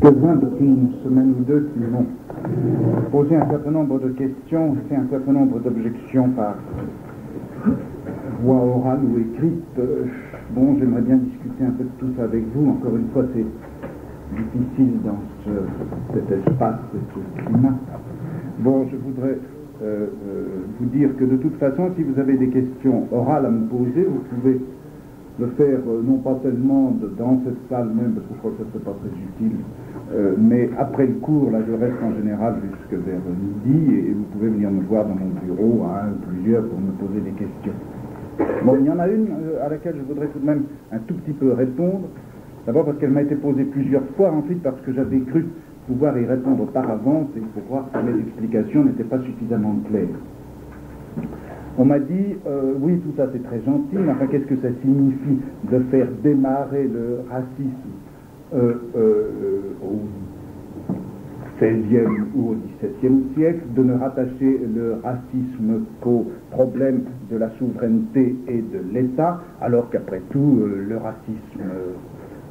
quelques-uns depuis une semaine ou deux qui m'ont posé un certain nombre de questions, fait un certain nombre d'objections par voie orale ou écrite. Bon, j'aimerais bien discuter un peu de tout ça avec vous. Encore une fois, c'est difficile dans cet espace, ce climat. Bon, je voudrais vous dire que de toute façon, si vous avez des questions orales à me poser, vous pouvez le faire, non pas tellement dans cette salle même, parce que je crois que ça ne serait pas très utile, mais après le cours, là je reste en général jusque vers midi, et vous pouvez venir me voir dans mon bureau, un ou plusieurs, pour me poser des questions. Bon, il y en a une à laquelle je voudrais tout de même un tout petit peu répondre, d'abord parce qu'elle m'a été posée plusieurs fois, ensuite parce que j'avais cru pouvoir y répondre par avance, et pour voir que mes explications n'étaient pas suffisamment claires. On m'a dit, oui, tout ça c'est très gentil, mais enfin, qu'est-ce que ça signifie de faire démarrer le racisme au XVIe ou au XVIIe siècle, de ne rattacher le racisme qu'au problème de la souveraineté et de l'État, alors qu'après tout, le racisme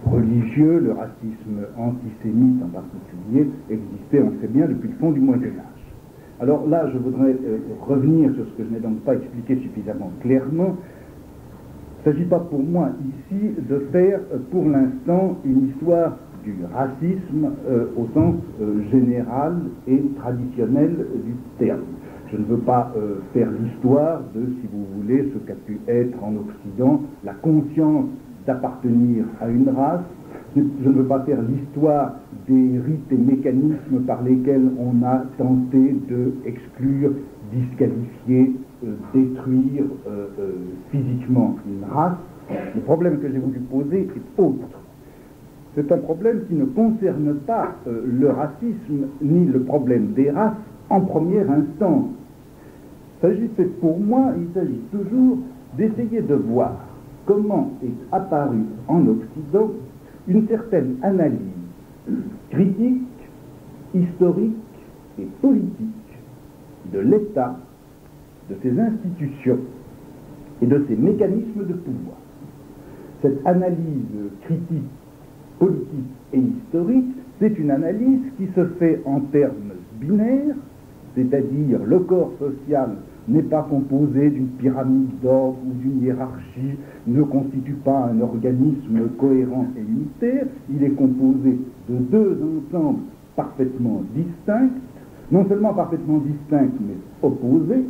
religieux, le racisme antisémite en particulier, existait, on le sait bien, depuis le fond du Moyen-Âge. Alors là, je voudrais revenir sur ce que je n'ai donc pas expliqué suffisamment clairement. Il ne s'agit pas pour moi ici de faire pour l'instant une histoire du racisme au sens général et traditionnel du terme. Je ne veux pas faire l'histoire de, si vous voulez, ce qu'a pu être en Occident la conscience d'appartenir à une race. Je ne veux pas faire l'histoire des rites et mécanismes par lesquels on a tenté de exclure, disqualifier, détruire physiquement une race. Le problème que j'ai voulu poser est autre. C'est un problème qui ne concerne pas le racisme ni le problème des races en première instance. Pour moi, il s'agit toujours d'essayer de voir comment est apparue en Occident une certaine analyse critique, historique et politique de l'État, de ses institutions et de ses mécanismes de pouvoir. Cette analyse critique, politique et historique, c'est une analyse qui se fait en termes binaires, c'est-à-dire le corps social n'est pas composé d'une pyramide d'ordre ou d'une hiérarchie, ne constitue pas un organisme cohérent et unitaire, il est composé de deux ensembles parfaitement distincts, non seulement parfaitement distincts, mais opposés,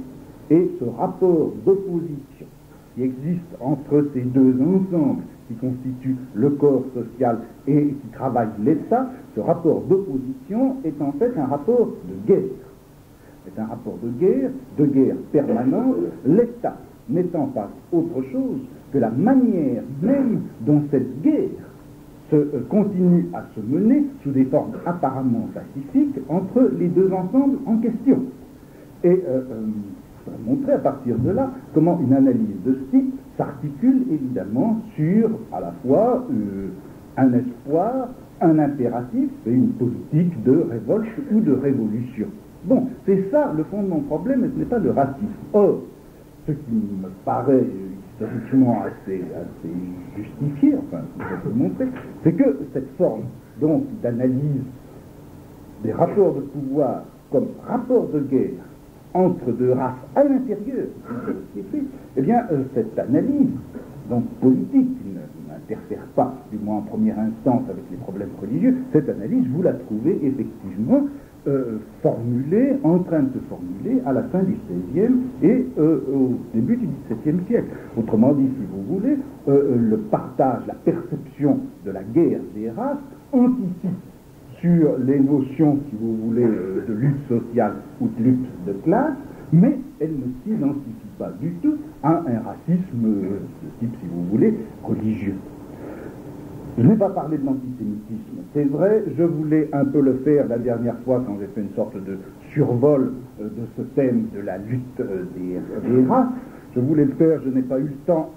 et ce rapport d'opposition qui existe entre ces deux ensembles qui constituent le corps social et qui travaillent l'État, ce rapport d'opposition est en fait un rapport de guerre. C'est un rapport de guerre permanente, l'État n'étant pas autre chose que la manière même dont cette guerre continue à se mener sous des formes apparemment pacifiques entre les deux ensembles en question. Et je vais montrer à partir de là comment une analyse de ce type s'articule évidemment sur à la fois un espoir, un impératif et une politique de révolte ou de révolution. Bon, c'est ça le fond de mon problème, et ce n'est pas le racisme. Or, ce qui me paraît historiquement assez justifié, enfin, je peux le montrer, c'est que cette forme donc d'analyse des rapports de pouvoir comme rapport de guerre entre deux races à l'intérieur de la société, eh bien, cette analyse, donc politique, qui n'interfère pas, du moins en première instance, avec les problèmes religieux, cette analyse, vous la trouvez effectivement formulée, en train de se formuler à la fin du XVIe et au début du XVIIe siècle. Autrement dit, si vous voulez, le partage, la perception de la guerre des races anticipe sur les notions, si vous voulez, de lutte sociale ou de lutte de classe, mais elle ne s'identifie pas du tout à un racisme de type, si vous voulez, religieux. Je n'ai pas parlé de l'antisémitisme, c'est vrai, je voulais un peu le faire la dernière fois quand j'ai fait une sorte de survol de ce thème de la lutte des races. Je voulais le faire, je n'ai pas eu le temps.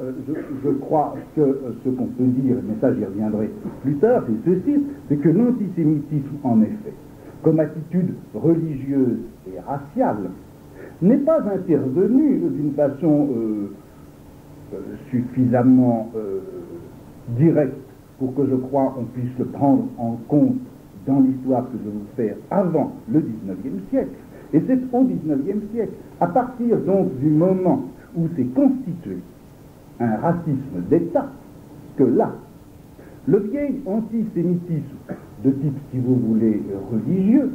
Je crois que ce qu'on peut dire, mais ça j'y reviendrai plus tard, c'est ceci, c'est que l'antisémitisme, en effet, comme attitude religieuse et raciale, n'est pas intervenu d'une façon suffisamment directe pour que je crois on puisse le prendre en compte dans l'histoire que je vais vous faire avant le XIXe siècle. Et c'est au XIXe siècle, à partir donc du moment où s'est constitué un racisme d'État, que là, le vieil antisémitisme de type, si vous voulez, religieux,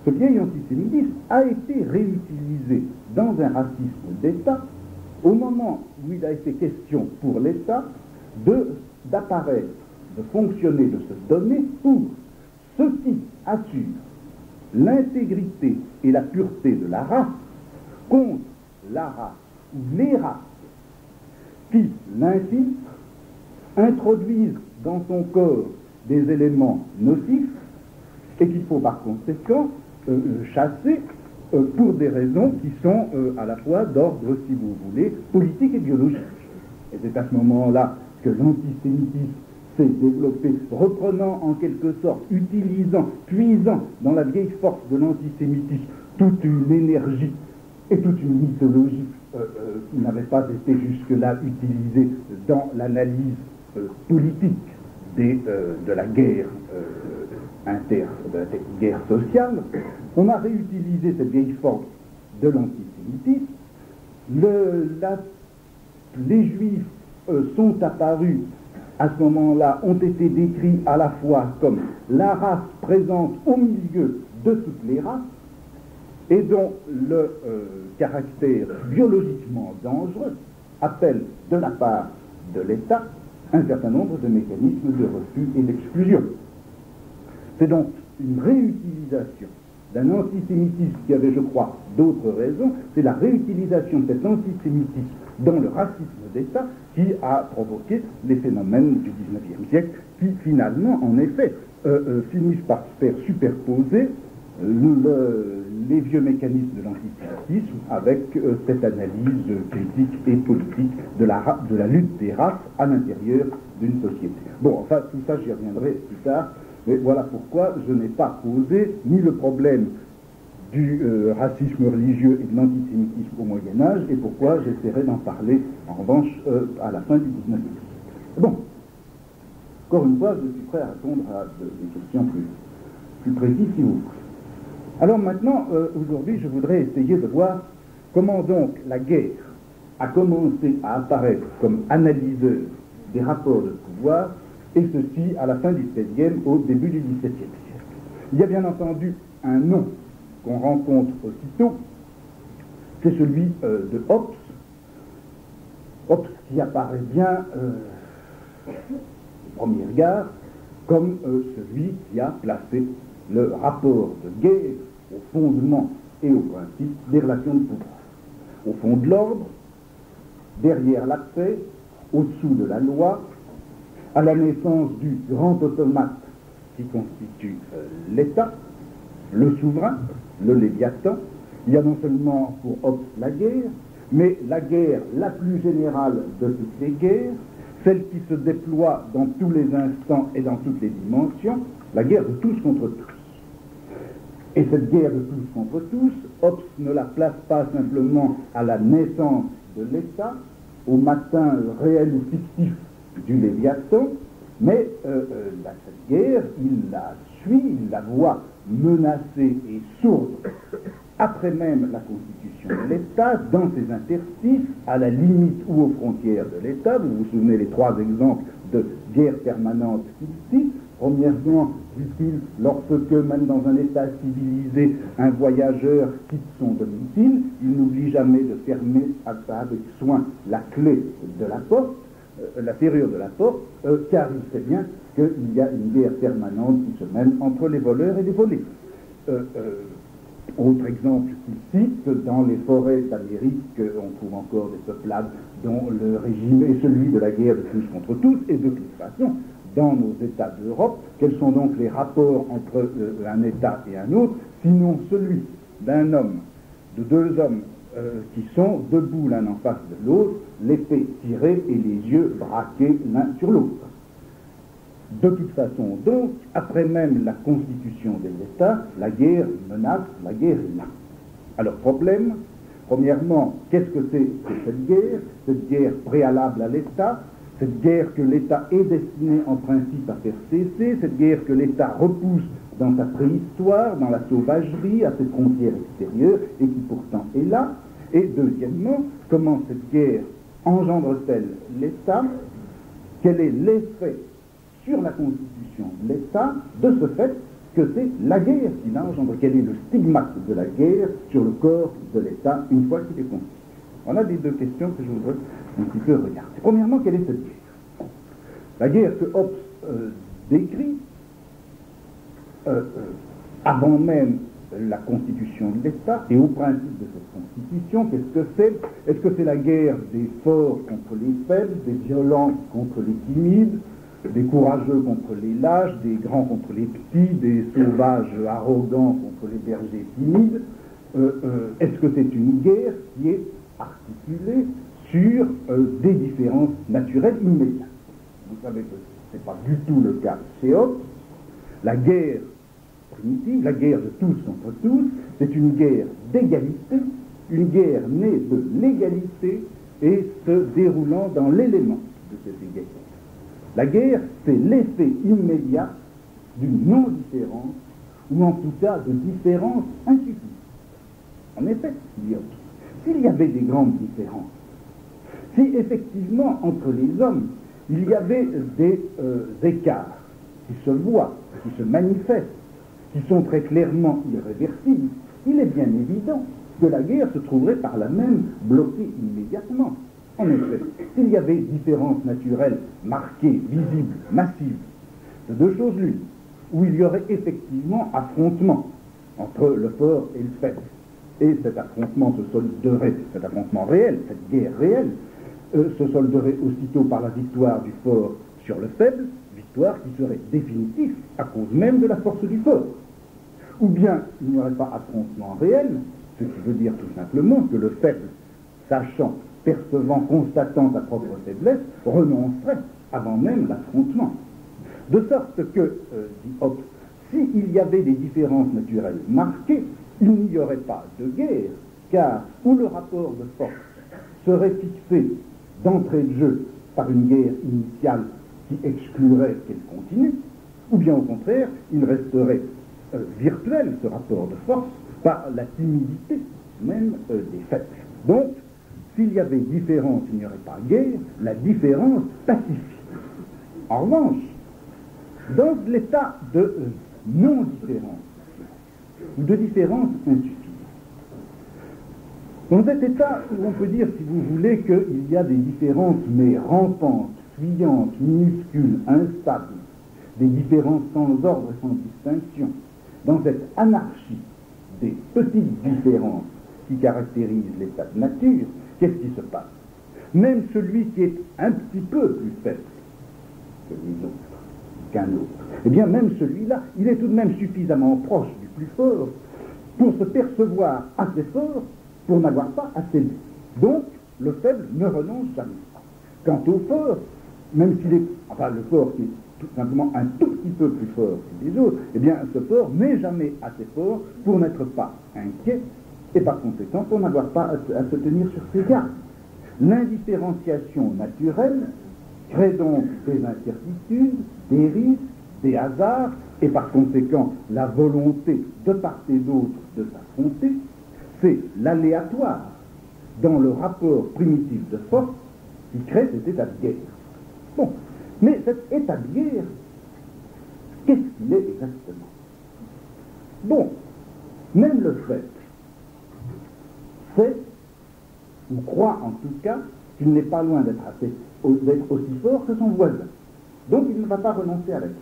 ce vieil antisémitisme a été réutilisé dans un racisme d'État au moment où il a été question pour l'État d'apparaître, de fonctionner, de se donner pour ceux qui assurent l'intégrité et la pureté de la race contre la race ou les races qui l'infiltrent, introduisent dans son corps des éléments nocifs et qu'il faut par conséquent chasser pour des raisons qui sont à la fois d'ordre, si vous voulez, politique et biologique. Et c'est à ce moment-là que l'antisémitisme s'est développé, reprenant en quelque sorte, utilisant, puisant dans la vieille force de l'antisémitisme toute une énergie et toute une mythologie qui n'avait pas été jusque-là utilisée dans l'analyse politique de la guerre de la guerre sociale. On a réutilisé cette vieille forme de l'antisémitisme. Les Juifs sont apparus à ce moment-là, ont été décrits à la fois comme la race présente au milieu de toutes les races et dont le caractère biologiquement dangereux appelle de la part de l'État un certain nombre de mécanismes de refus et d'exclusion. C'est donc une réutilisation d'un antisémitisme qui avait, je crois, d'autres raisons. C'est la réutilisation de cet antisémitisme dans le racisme d'État qui a provoqué les phénomènes du XIXe siècle qui, finalement, en effet, finissent par faire superposer les vieux mécanismes de l'antisémitisme avec cette analyse critique et politique de la lutte des races à l'intérieur d'une société. Bon, enfin, tout ça, j'y reviendrai plus tard. Mais voilà pourquoi je n'ai pas posé ni le problème du racisme religieux et de l'antisémitisme au Moyen-Âge, et pourquoi j'essaierai d'en parler, en revanche, à la fin du XIXe siècle. Bon, encore une fois, je suis prêt à répondre à des questions plus précises, si vous voulez. Alors maintenant, aujourd'hui, je voudrais essayer de voir comment donc la guerre a commencé à apparaître comme analyseur des rapports de pouvoir, et ceci à la fin du XVIe, au début du XVIIe siècle. Il y a bien entendu un nom qu'on rencontre aussitôt, c'est celui de Hobbes. Hobbes qui apparaît bien, au premier regard, comme celui qui a placé le rapport de guerre au fondement et au principe des relations de pouvoir. Au fond de l'ordre, derrière la paix, au-dessous de la loi, à la naissance du grand automate qui constitue l'État, le souverain, le Léviathan. Il y a non seulement pour Hobbes la guerre, mais la guerre la plus générale de toutes les guerres, celle qui se déploie dans tous les instants et dans toutes les dimensions, la guerre de tous contre tous. Et cette guerre de tous contre tous, Hobbes ne la place pas simplement à la naissance de l'État, au matin réel ou fictif du Léviathan, mais cette guerre, il la suit, il la voit menacée et sourde, après même la constitution de l'État, dans ses interstices, à la limite ou aux frontières de l'État. Vous vous souvenez les trois exemples de guerre permanente qu'il cite. Premièrement, dit-il, lorsque même dans un État civilisé, un voyageur quitte son domicile, il n'oublie jamais de fermer avec soin la clé de la porte, la serrure de la porte, car il sait bien qu'il y a une guerre permanente qui se mène entre les voleurs et les volés. Autre exemple qu'il cite, dans les forêts d'Amérique, on trouve encore des peuplades dont le régime est celui de la guerre de tous contre tous, et de toute façon, dans nos États d'Europe, quels sont donc les rapports entre un État et un autre, sinon celui d'un homme, de deux hommes qui sont debout l'un en face de l'autre, l'épée tirée et les yeux braqués l'un sur l'autre. De toute façon, donc, après même la constitution des États, la guerre menace, la guerre est là. Alors, problème, premièrement, qu'est-ce que c'est que cette guerre? Cette guerre préalable à l'État, cette guerre que l'État est destiné en principe à faire cesser, cette guerre que l'État repousse dans sa préhistoire, dans la sauvagerie, à ses frontières extérieures, et qui pourtant est là. Et deuxièmement, comment cette guerre engendre-t-elle l'État? Quel est l'effet sur la constitution de l'État de ce fait que c'est la guerre qui l'engendre? Quel est le stigmate de la guerre sur le corps de l'État une fois qu'il est constitué? Voilà les deux questions que je voudrais un petit peu regarder. Premièrement, quelle est cette guerre? La guerre que Hobbes décrit avant même la constitution de l'État et au principe de cette constitution, qu'est-ce que c'est? Est-ce que c'est la guerre des forts contre les faibles, des violents contre les timides, des courageux contre les lâches, des grands contre les petits, des sauvages arrogants contre les bergers timides? Est-ce que c'est une guerre qui est articulée sur des différences naturelles immédiates? Vous savez que ce n'est pas du tout le cas chez Hobbes. La guerre primitive, la guerre de tous contre tous, c'est une guerre d'égalité, une guerre née de l'égalité et se déroulant dans l'élément de cette égalité. La guerre, c'est l'effet immédiat d'une non-différence, ou en tout cas de différence insuffisante. En effet, s'il y avait des grandes différences, si effectivement entre les hommes, il y avait des écarts qui se voient, qui se manifestent, qui sont très clairement irréversibles, il est bien évident que la guerre se trouverait par là même bloquée immédiatement. En effet, s'il y avait différences naturelles marquées, visibles, massives, de deux choses l'une, où il y aurait effectivement affrontement entre le fort et le faible, et cet affrontement se solderait, cet affrontement réel, cette guerre réelle, se solderait aussitôt par la victoire du fort sur le faible, victoire qui serait définitive à cause même de la force du fort. Ou bien il n'y aurait pas affrontement réel, ce qui veut dire tout simplement que le faible, sachant, percevant, constatant sa propre faiblesse, renoncerait avant même l'affrontement. De sorte que, dit Hobbes, s'il y avait des différences naturelles marquées, il n'y aurait pas de guerre, car où le rapport de force serait fixé d'entrée de jeu par une guerre initiale qui exclurait qu'elle continue, ou bien au contraire, il resterait virtuel, ce rapport de force, par la timidité même des faibles. Donc, s'il y avait différence, il n'y aurait pas guerre, la différence pacifie. En revanche, dans l'état de non-différence, ou de différence insuffisante, dans cet état où on peut dire, si vous voulez, qu'il y a des différences mais rampantes, fuyantes, minuscules, instables, des différences sans ordre et sans distinction, dans cette anarchie des petites différences qui caractérisent l'état de nature, qu'est-ce qui se passe? Même celui qui est un petit peu plus faible que les autres, qu'un autre, eh bien même celui-là, il est tout de même suffisamment proche du plus fort pour se percevoir assez fort pour n'avoir pas assez lu. Donc, le faible ne renonce jamais. Quant au fort, même s'il est, enfin le fort qui est tout simplement un tout petit peu plus fort que les autres, eh bien ce fort n'est jamais assez fort pour n'être pas inquiet et par conséquent pour n'avoir pas à se tenir sur ses gardes. L'indifférenciation naturelle crée donc des incertitudes, des risques, des hasards et par conséquent la volonté de part et d'autre de s'affronter. C'est l'aléatoire dans le rapport primitif de force qui crée cet état de guerre. Bon, mais cet état de guerre, qu'est-ce qu'il est exactement? Bon, même le fait sait, ou croit en tout cas, qu'il n'est pas loin d'être aussi fort que son voisin. Donc il ne va pas renoncer à la guerre.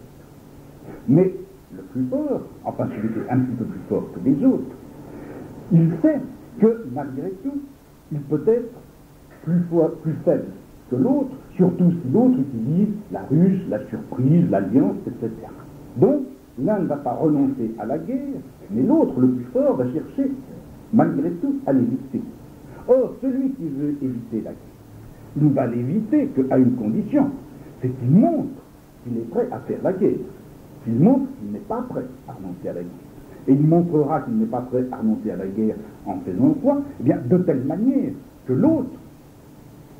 Mais le plus fort, enfin celui qui est un petit peu plus fort que les autres, il sait que, malgré tout, il peut être plus faible que l'autre, surtout si l'autre utilise la ruse, la surprise, l'alliance, etc. Donc, l'un ne va pas renoncer à la guerre, mais l'autre, le plus fort, va chercher, malgré tout, à l'éviter. Or, celui qui veut éviter la guerre, il ne va l'éviter qu'à une condition, c'est qu'il montre qu'il est prêt à faire la guerre. Qu'il montre qu'il n'est pas prêt à renoncer à la guerre. Et il montrera qu'il n'est pas prêt à renoncer à la guerre en faisant quoi? Eh bien, de telle manière que l'autre,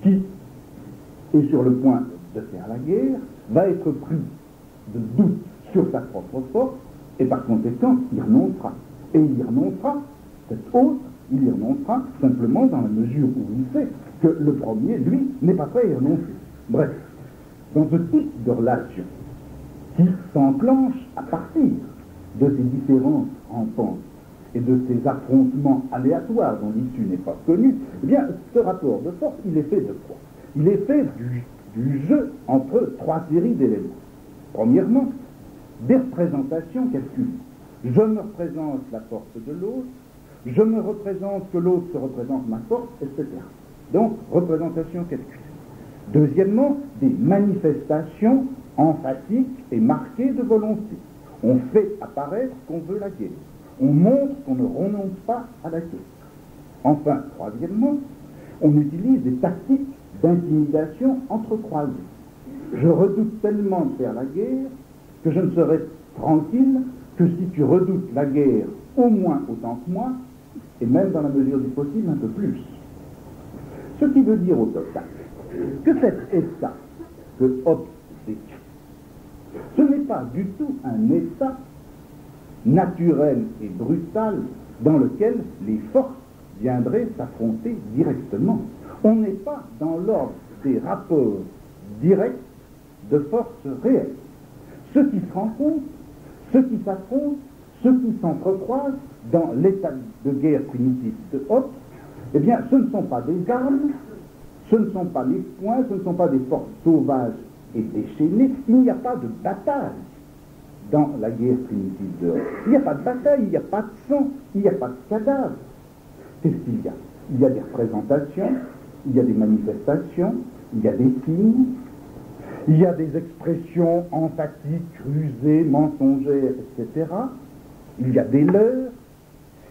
qui est sur le point de faire la guerre, va être pris de doute sur sa propre force Et par conséquent, il renoncera. Et il y renoncera, cet autre, il y renoncera simplement dans la mesure où il sait que le premier, lui, n'est pas prêt à y renoncer. Bref, dans ce type de relation qui s'enclenche à partir de ces différences rampantes et de ces affrontements aléatoires dont l'issue n'est pas connue, eh bien, ce rapport de force, il est fait de quoi? Il est fait du jeu entre trois séries d'éléments. Premièrement, des représentations calculées. Je me représente la force de l'autre, je me représente que l'autre se représente ma force, etc. Donc, représentation calculée. Deuxièmement, des manifestations emphatiques et marquées de volonté. On fait apparaître qu'on veut la guerre. On montre qu'on ne renonce pas à la guerre. Enfin, troisièmement, on utilise des tactiques d'intimidation entrecroisées. Je redoute tellement de faire la guerre que je ne serai tranquille que si tu redoutes la guerre au moins autant que moi, et même dans la mesure du possible un peu plus. Ce qui veut dire au total que cet état que Hobbes décrit, ce n'est pas du tout un état naturel et brutal dans lequel les forces viendraient s'affronter directement. On n'est pas dans l'ordre des rapports directs de forces réelles. Ceux qui se rencontrent, ceux qui s'affrontent, ceux qui s'entrecroisent dans l'état de guerre primitif de Hobbes, eh bien, ce ne sont pas des armes, ce ne sont pas les poings, ce ne sont pas des forces sauvages et déchaînées. Il n'y a pas de bataille dans la guerre primitive de Hobbes. Il n'y a pas de bataille, il n'y a pas de sang, il n'y a pas de cadavre. Qu'est-ce qu'il y a? Il y a des représentations, il y a des manifestations, il y a des signes, il y a des expressions emphatiques, rusées, mensongères, etc. Il y a des leurres,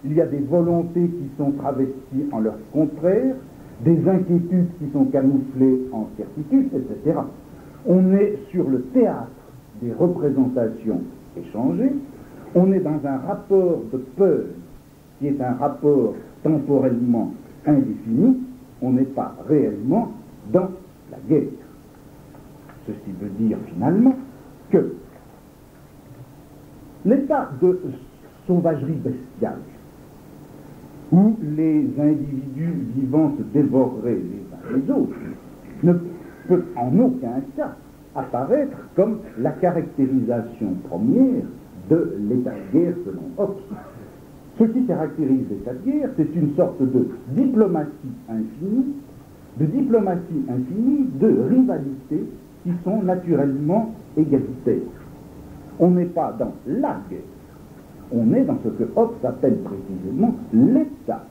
il y a des volontés qui sont travesties en leur contraire, des inquiétudes qui sont camouflées en certitudes, etc. On est sur le théâtre des représentations échangées, on est dans un rapport de peur qui est un rapport temporellement indéfini, on n'est pas réellement dans la guerre. Ceci veut dire finalement que l'état de sauvagerie bestiale, où les individus vivants se dévoreraient les uns les autres, ne peut en aucun cas apparaître comme la caractérisation première de l'état de guerre selon Hobbes. Ce qui caractérise l'état de guerre, c'est une sorte de diplomatie infinie, de rivalité qui sont naturellement égalitaires. On n'est pas dans la guerre, on est dans ce que Hobbes appelle précisément l'état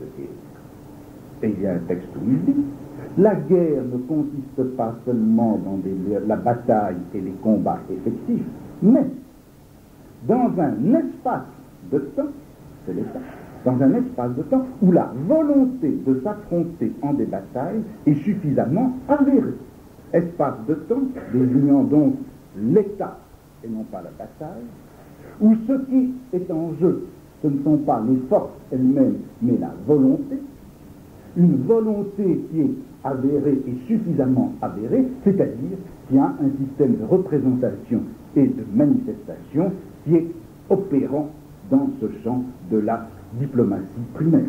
de guerre. Et il y a un texte où il dit: la guerre ne consiste pas seulement dans la bataille et les combats effectifs, mais dans un espace de temps, c'est l'état, dans un espace de temps où la volonté de s'affronter en des batailles est suffisamment avérée. Espace de temps désignant donc l'état et non pas la bataille, où ce qui est en jeu, ce ne sont pas les forces elles-mêmes, mais la volonté, une volonté qui est avérée et suffisamment avérée, c'est-à-dire qu'il y a un système de représentation et de manifestation qui est opérant dans ce champ de la diplomatie primaire.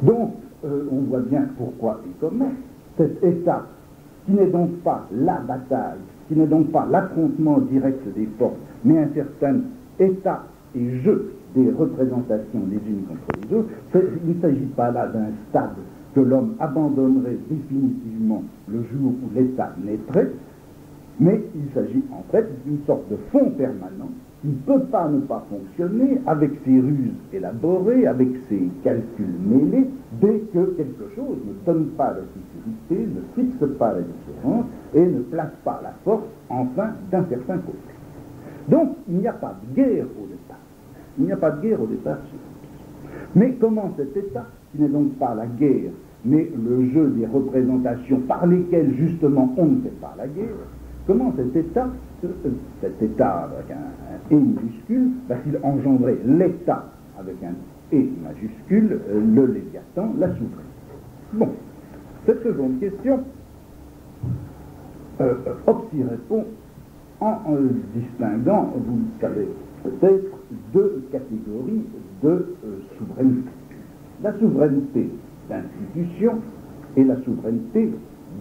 Donc, on voit bien pourquoi et comment cet état, qui n'est donc pas la bataille, qui n'est donc pas l'affrontement direct des forces, mais un certain état et jeu des représentations les unes contre les autres, il ne s'agit pas là d'un stade que l'homme abandonnerait définitivement le jour où l'état naîtrait, mais il s'agit en fait d'une sorte de fond permanent qui ne peut pas ne pas fonctionner avec ses ruses élaborées, avec ses calculs mêlés, dès que quelque chose ne donne pas la sécurité, ne fixe pas la différence et ne place pas la force, enfin, d'un certain côté. Donc, il n'y a pas de guerre au départ. Il n'y a pas de guerre au départ. Mais comment cet état, qui n'est donc pas la guerre, mais le jeu des représentations par lesquelles justement on ne fait pas la guerre, comment cet état avec un « et » minuscule, va-t-il engendrer l'état avec un « et » majuscule, le Léviathan, la souveraineté? Bon, cette seconde question, Hobbes y répond en distinguant, vous le savez peut-être, deux catégories de souveraineté. La souveraineté d'institution et la souveraineté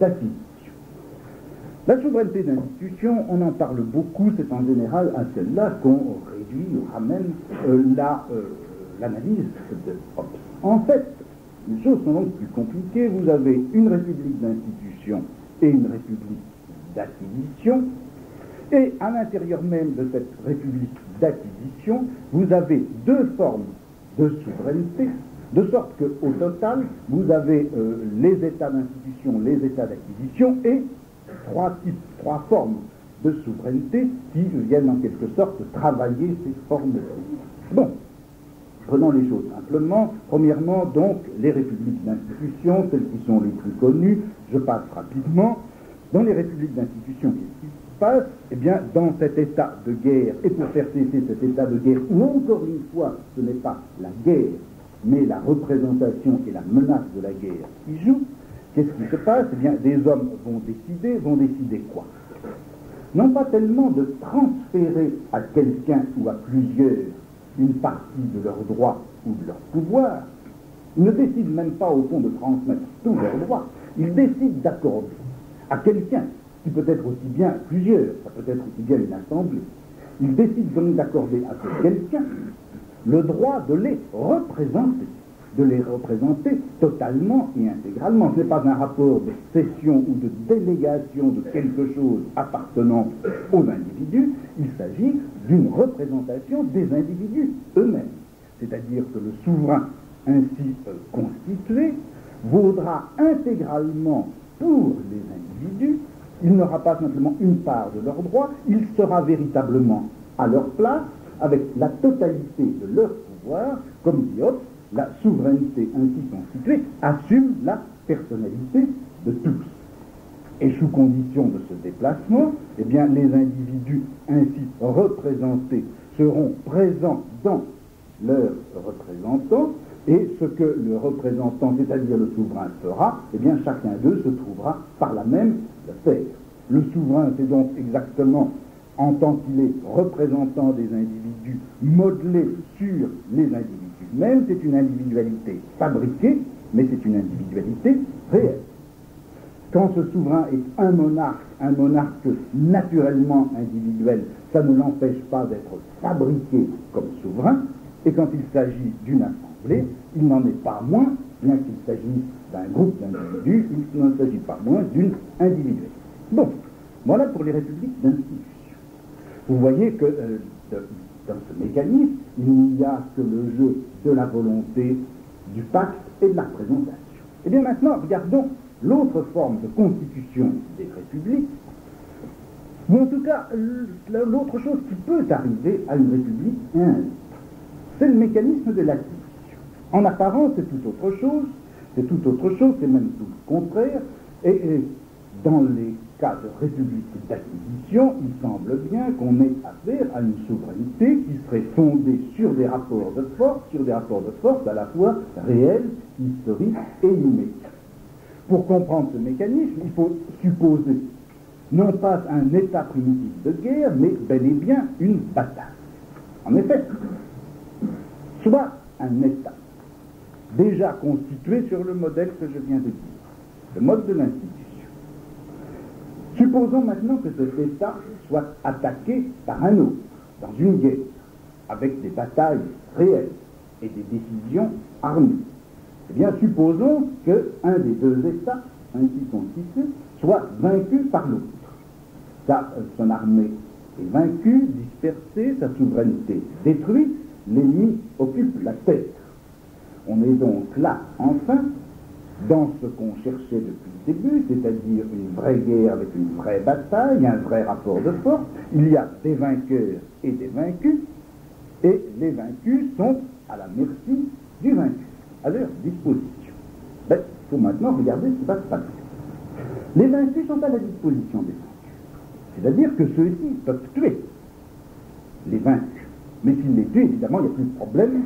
d'acquisition. La souveraineté d'institution, on en parle beaucoup, c'est en général à celle-là qu'on réduit ou ramène l'analyse de Hobbes. En fait, les choses sont donc plus compliquées. Vous avez une république d'institution et une république d'acquisition, et à l'intérieur même de cette république d'acquisition, vous avez deux formes de souveraineté, de sorte qu'au total, vous avez les états d'institution, les états d'acquisition et trois formes de souveraineté qui viennent en quelque sorte travailler ces formes. Bon, prenons les choses simplement. Premièrement, donc, les républiques d'institution, celles qui sont les plus connues, je passe rapidement. Dans les républiques d'institution, qu'est-ce qui se passe? Eh bien, dans cet état de guerre, et pour faire cesser cet état de guerre, où encore une fois, ce n'est pas la guerre, mais la représentation et la menace de la guerre qui jouent, qu'est-ce qui se passe? Eh bien, des hommes vont décider quoi? Non pas tellement de transférer à quelqu'un ou à plusieurs une partie de leurs droits ou de leur pouvoir. Ils ne décident même pas au fond de transmettre tous leurs droits. Ils décident d'accorder à quelqu'un, qui peut être aussi bien plusieurs, ça peut être aussi bien une assemblée. Ils décident donc d'accorder à ce quelqu'un le droit de les représenter totalement et intégralement. Ce n'est pas un rapport de cession ou de délégation de quelque chose appartenant aux individus, il s'agit d'une représentation des individus eux-mêmes. C'est-à-dire que le souverain ainsi constitué vaudra intégralement pour les individus, il n'aura pas simplement une part de leurs droits, il sera véritablement à leur place, avec la totalité de leur pouvoir, comme dit Hobbes, la souveraineté ainsi constituée assume la personnalité de tous. Et sous condition de ce déplacement, eh bien, les individus ainsi représentés seront présents dans leurs représentants, et ce que le représentant, c'est-à-dire le souverain, fera, eh bien, chacun d'eux se trouvera par là même le faire. Le souverain, c'est donc exactement, en tant qu'il est représentant des individus, modelé sur les individus même, c'est une individualité fabriquée, mais c'est une individualité réelle. Quand ce souverain est un monarque naturellement individuel, ça ne l'empêche pas d'être fabriqué comme souverain, et quand il s'agit d'une assemblée, il n'en est pas moins, bien qu'il s'agisse d'un groupe d'individus, il n'en s'agit pas moins d'une individualité. Bon, voilà pour les républiques d'institution. Vous voyez que dans ce mécanisme, il n'y a que le jeu de la volonté, du pacte et de la représentation. Et bien maintenant, regardons l'autre forme de constitution des républiques, ou en tout cas, l'autre chose qui peut arriver à une république et à un État. C'est le mécanisme de l'acquisition. En apparence, c'est tout autre chose, c'est même tout le contraire, et dans les cas de république d'acquisition, il semble bien qu'on ait affaire à une souveraineté qui serait fondée sur des rapports de force, à la fois réels, historiques et immédiats. Pour comprendre ce mécanisme, il faut supposer non pas un état primitif de guerre, mais bel et bien une bataille. En effet, soit un état déjà constitué sur le modèle que je viens de dire, le mode de l'institution. Supposons maintenant que cet état soit attaqué par un autre, dans une guerre, avec des batailles réelles et des décisions armées. Eh bien, supposons qu'un des deux états ainsi constitués soit vaincu par l'autre. Son armée est vaincue, dispersée, sa souveraineté détruite, l'ennemi occupe la terre. On est donc là, enfin, dans ce qu'on cherchait depuis le début, c'est-à-dire une vraie guerre avec une vraie bataille, un vrai rapport de force. Il y a des vainqueurs et des vaincus, et les vaincus sont à la merci du vaincu, à leur disposition. Il faut maintenant regarder ce qui va se passer. Les vaincus sont à la disposition des vaincus, c'est-à-dire que ceux-ci peuvent tuer les vaincus. Mais s'ils les tuent, évidemment, il n'y a plus de problème.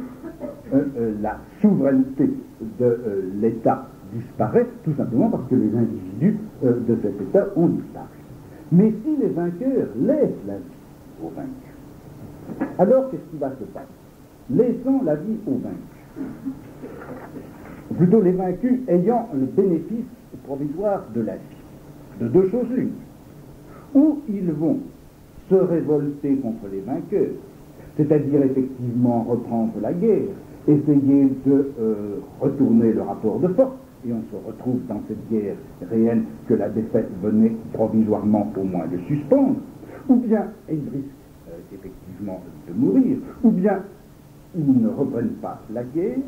La souveraineté de l'État disparaît, tout simplement parce que les individus de cet État ont disparu. Mais si les vainqueurs laissent la vie aux vaincus, alors qu'est-ce qui va se passer? Laissant la vie aux vaincus, ou plutôt les vaincus ayant le bénéfice provisoire de la vie, de deux choses l'une. Ou ils vont se révolter contre les vainqueurs, c'est-à-dire effectivement reprendre la guerre, essayer de retourner le rapport de force, et on se retrouve dans cette guerre réelle que la défaite venait provisoirement au moins de suspendre, ou bien ils risquent effectivement de mourir, ou bien ils ne reprennent pas la guerre,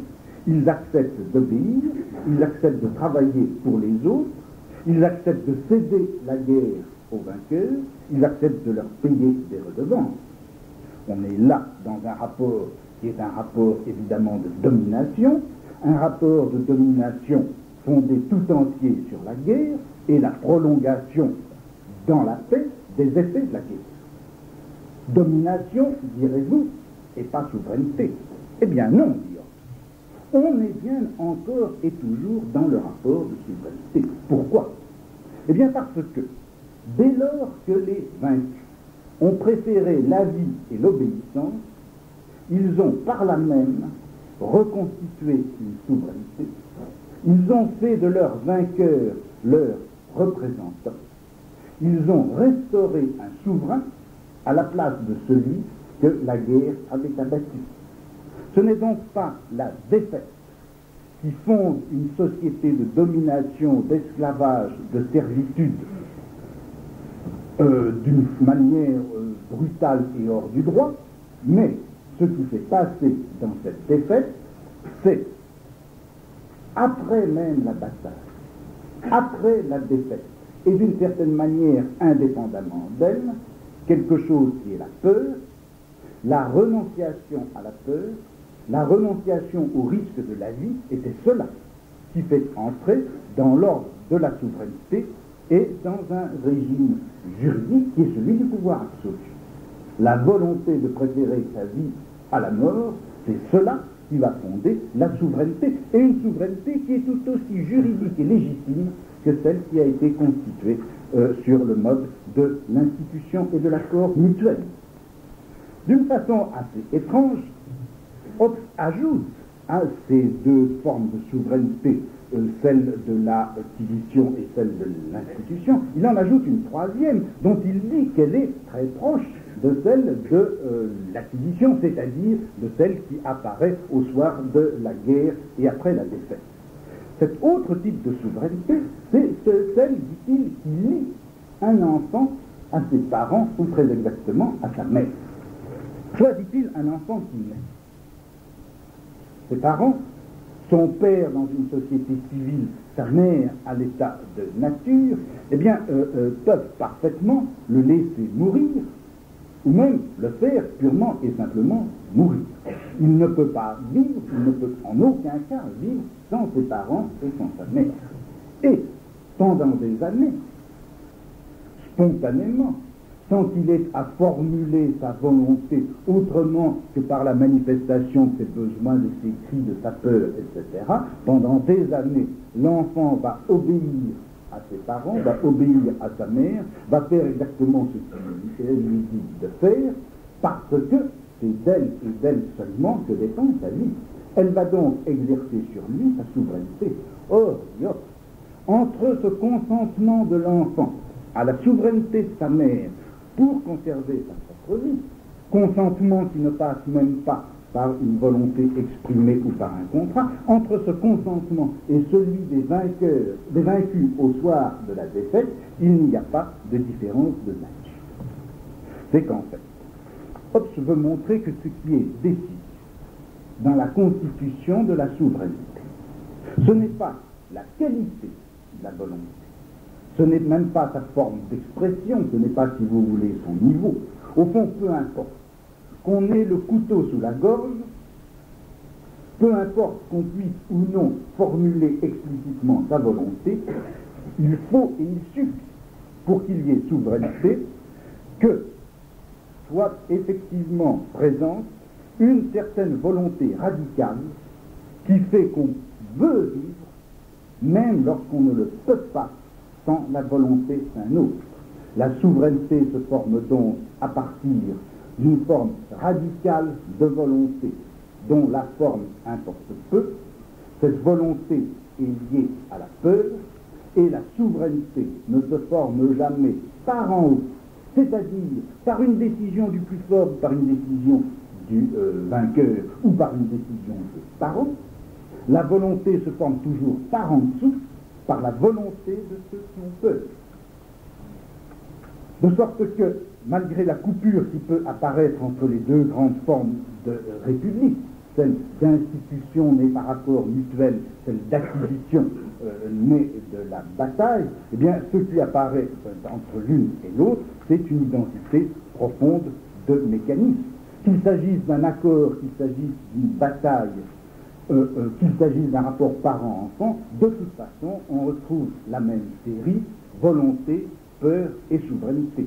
ils acceptent d'obéir, ils acceptent de travailler pour les autres, ils acceptent de céder la guerre aux vainqueurs, ils acceptent de leur payer des redevances. On est là dans un rapport qui est un rapport évidemment de domination, un rapport de domination fondé tout entier sur la guerre et la prolongation dans la paix des effets de la guerre. Domination, direz-vous, et pas souveraineté. Eh bien non, dit Hobbes. On est bien encore et toujours dans le rapport de souveraineté. Pourquoi? Eh bien parce que, dès lors que les vaincus ont préféré la vie et l'obéissance, ils ont par là même reconstitué une souveraineté. Ils ont fait de leurs vainqueurs leurs représentants. Ils ont restauré un souverain à la place de celui que la guerre avait abattu. Ce n'est donc pas la défaite qui fonde une société de domination, d'esclavage, de servitude d'une manière brutale et hors du droit, mais ce qui s'est passé dans cette défaite, c'est, après même la bataille, après la défaite, et d'une certaine manière indépendamment d'elle, quelque chose qui est la peur, la renonciation à la peur, la renonciation au risque de la vie, et c'est cela qui fait entrer dans l'ordre de la souveraineté et dans un régime juridique qui est celui du pouvoir absolu. La volonté de préférer sa vie à la mort, c'est cela qui va fonder la souveraineté, et une souveraineté qui est tout aussi juridique et légitime que celle qui a été constituée sur le mode de l'institution et de l'accord mutuel. D'une façon assez étrange, Hobbes ajoute à ces deux formes de souveraineté, celle de l'acquisition et celle de l'institution, il en ajoute une troisième, dont il dit qu'elle est très proche de celle de l'acquisition, c'est-à-dire de celle qui apparaît au soir de la guerre et après la défaite. Cet autre type de souveraineté, c'est celle, dit-il, qui lie un enfant à ses parents, ou très exactement à sa mère. Soit, dit-il, un enfant qui naît. Ses parents, son père dans une société civile, sa mère à l'état de nature, eh bien, peuvent parfaitement le laisser mourir, ou même le faire purement et simplement mourir. Il ne peut pas vivre, il ne peut en aucun cas vivre sans ses parents et sans sa mère. Et pendant des années, spontanément, sans qu'il ait à formuler sa volonté autrement que par la manifestation de ses besoins, de ses cris, de sa peur, etc., pendant des années, l'enfant va obéir à ses parents, va obéir à sa mère, va faire exactement ce qu'il lui dit de faire, parce que c'est d'elle et d'elle seulement que dépend sa vie. Elle va donc exercer sur lui sa souveraineté. Or, entre ce consentement de l'enfant à la souveraineté de sa mère pour conserver sa propre vie, consentement qui ne passe même pas par une volonté exprimée ou par un contrat, entre ce consentement et celui des vaincus au soir de la défaite, il n'y a pas de différence de nature. C'est qu'en fait, Hobbes veut montrer que ce qui est décisif dans la constitution de la souveraineté, ce n'est pas la qualité de la volonté, ce n'est même pas sa forme d'expression, ce n'est pas, si vous voulez, son niveau. Au fond, peu importe qu'on ait le couteau sous la gorge, peu importe qu'on puisse ou non formuler explicitement sa volonté, il faut et il suffit, pour qu'il y ait souveraineté, que soit effectivement présente une certaine volonté radicale qui fait qu'on veut vivre, même lorsqu'on ne le peut pas sans la volonté d'un autre. La souveraineté se forme donc à partir d'une forme radicale de volonté, dont la forme importe peu. Cette volonté est liée à la peur, et la souveraineté ne se forme jamais par en haut, c'est-à-dire par une décision du plus fort, par une décision du vainqueur, ou par une décision des parents. La volonté se forme toujours par en dessous, par la volonté de ceux qui ont peur. De sorte que, malgré la coupure qui peut apparaître entre les deux grandes formes de république, celle d'institution née par accord mutuel, celle d'acquisition née de la bataille, eh bien, ce qui apparaît entre l'une et l'autre, c'est une identité profonde de mécanisme. Qu'il s'agisse d'un accord, qu'il s'agisse d'une bataille, qu'il s'agisse d'un rapport parent-enfant, de toute façon, on retrouve la même série, volonté, peur et souveraineté.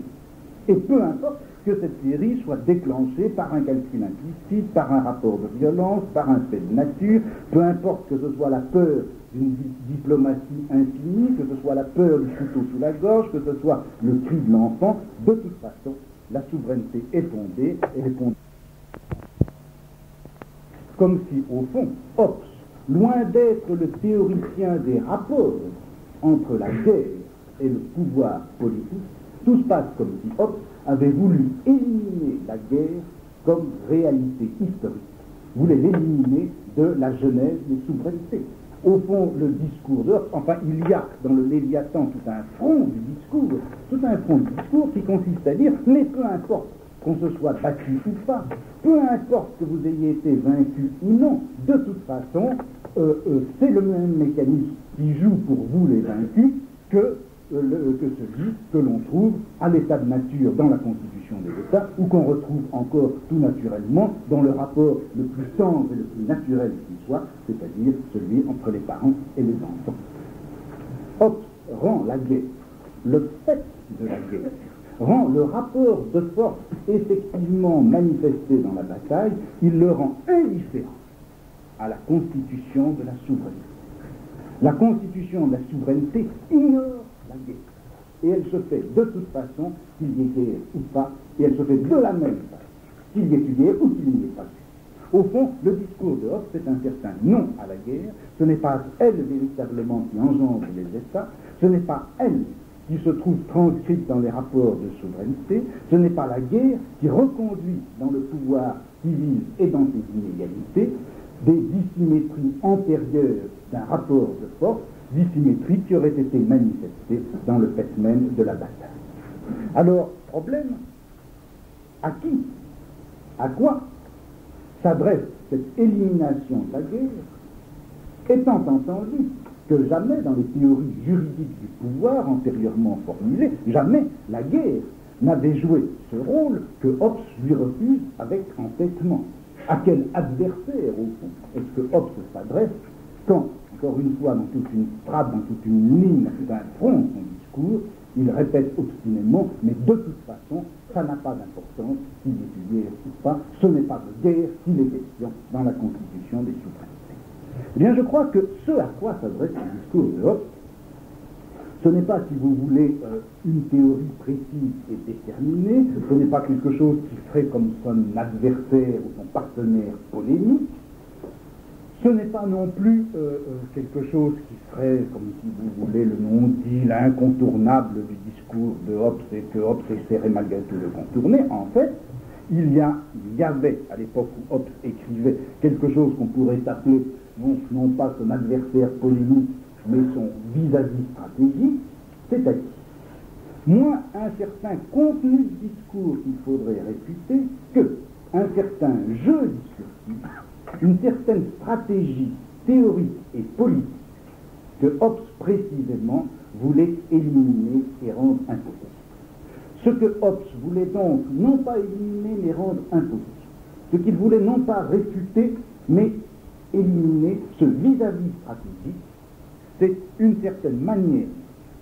Et peu importe que cette série soit déclenchée par un calcul implicite, par un rapport de violence, par un fait de nature, peu importe que ce soit la peur d'une diplomatie infinie, que ce soit la peur du couteau sous la gorge, que ce soit le cri de l'enfant, de toute façon, la souveraineté est fondée et répond. Comme si, au fond, Hobbes, loin d'être le théoricien des rapports entre la guerre et le pouvoir politique, tout se passe comme si Hobbes avait voulu éliminer la guerre comme réalité historique, voulait l'éliminer de la genèse des souverainetés. Au fond, le discours de Hobbes, enfin, il y a dans le Léviathan tout un front du discours qui consiste à dire, mais peu importe qu'on se soit battu ou pas, peu importe que vous ayez été vaincu ou non, de toute façon, c'est le même mécanisme qui joue pour vous les vaincus que celui que l'on trouve à l'état de nature dans la constitution des États, ou qu'on retrouve encore tout naturellement dans le rapport le plus tendre et le plus naturel qui soit, c'est-à-dire celui entre les parents et les enfants. Hobbes rend la guerre, le fait de la guerre, rend le rapport de force effectivement manifesté dans la bataille, il le rend indifférent à la constitution de la souveraineté. La constitution de la souveraineté ignore la guerre. Et elle se fait de toute façon, qu'il y ait guerre ou pas, et elle se fait de la même façon, qu'il y ait eu guerre ou qu'il n'y ait pas eu. Au fond, le discours de Hobbes, c'est un certain non à la guerre, ce n'est pas elle véritablement qui engendre les États, ce n'est pas elle qui se trouve transcrite dans les rapports de souveraineté, ce n'est pas la guerre qui reconduit dans le pouvoir civil et dans ses inégalités des dissymétries antérieures d'un rapport de force, dissymétries qui auraient été manifestées dans le fait même de la bataille. Alors, problème, à qui, à quoi s'adresse cette élimination de la guerre, étant entendu que jamais dans les théories juridiques du pouvoir antérieurement formulées, jamais la guerre n'avait joué ce rôle que Hobbes lui refuse avec entêtement. À quel adversaire, au fond, est-ce que Hobbes s'adresse quand, encore une fois, dans toute une phrase, dans toute une ligne, dans tout un front de son discours, il répète obstinément, mais de toute façon, ça n'a pas d'importance s'il y ait eu guerre ou pas, ce n'est pas de guerre qu'il est question dans la constitution des souverainetés. Eh bien, je crois que ce à quoi s'adresse le discours de Hobbes, ce n'est pas, si vous voulez, une théorie précise et déterminée, ce n'est pas quelque chose qui ferait comme son adversaire ou son partenaire polémique, ce n'est pas non plus quelque chose qui serait, comme si vous voulez, le non-dit, l'incontournable du discours de Hobbes, et que Hobbes essaierait malgré tout de contourner. En fait, il y avait, à l'époque où Hobbes écrivait, quelque chose qu'on pourrait appeler, non pas son adversaire polémique, mais son vis-à-vis stratégique, c'est-à-dire, moins un certain contenu de discours qu'il faudrait réfuter que un certain jeu discursif, une certaine stratégie théorique et politique que Hobbes précisément voulait éliminer et rendre impossible. Ce que Hobbes voulait donc non pas éliminer mais rendre impossible, ce qu'il voulait non pas réfuter mais éliminer ce vis-à-vis stratégique, c'est une certaine manière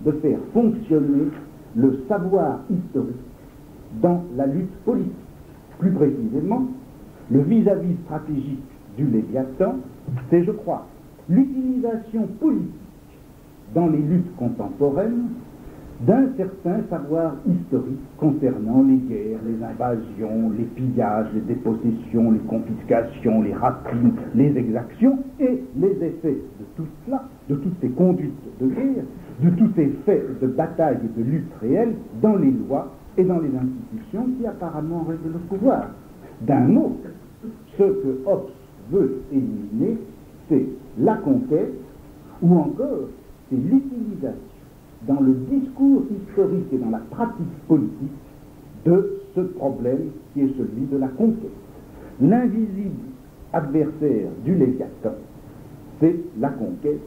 de faire fonctionner le savoir historique dans la lutte politique. Plus précisément, le vis-à-vis stratégique du Léviathan, c'est, je crois, l'utilisation politique dans les luttes contemporaines d'un certain savoir historique concernant les guerres, les invasions, les pillages, les dépossessions, les confiscations, les rapines, les exactions et les effets de tout cela, de toutes ces conduites de guerre, de tous ces faits de bataille et de lutte réelle dans les lois et dans les institutions qui apparemment règlent le pouvoir. D'un mot, ce que Hobbes veut éliminer, c'est la conquête ou encore c'est l'utilisation dans le discours historique et dans la pratique politique de ce problème qui est celui de la conquête. L'invisible adversaire du Léviathan, c'est la conquête.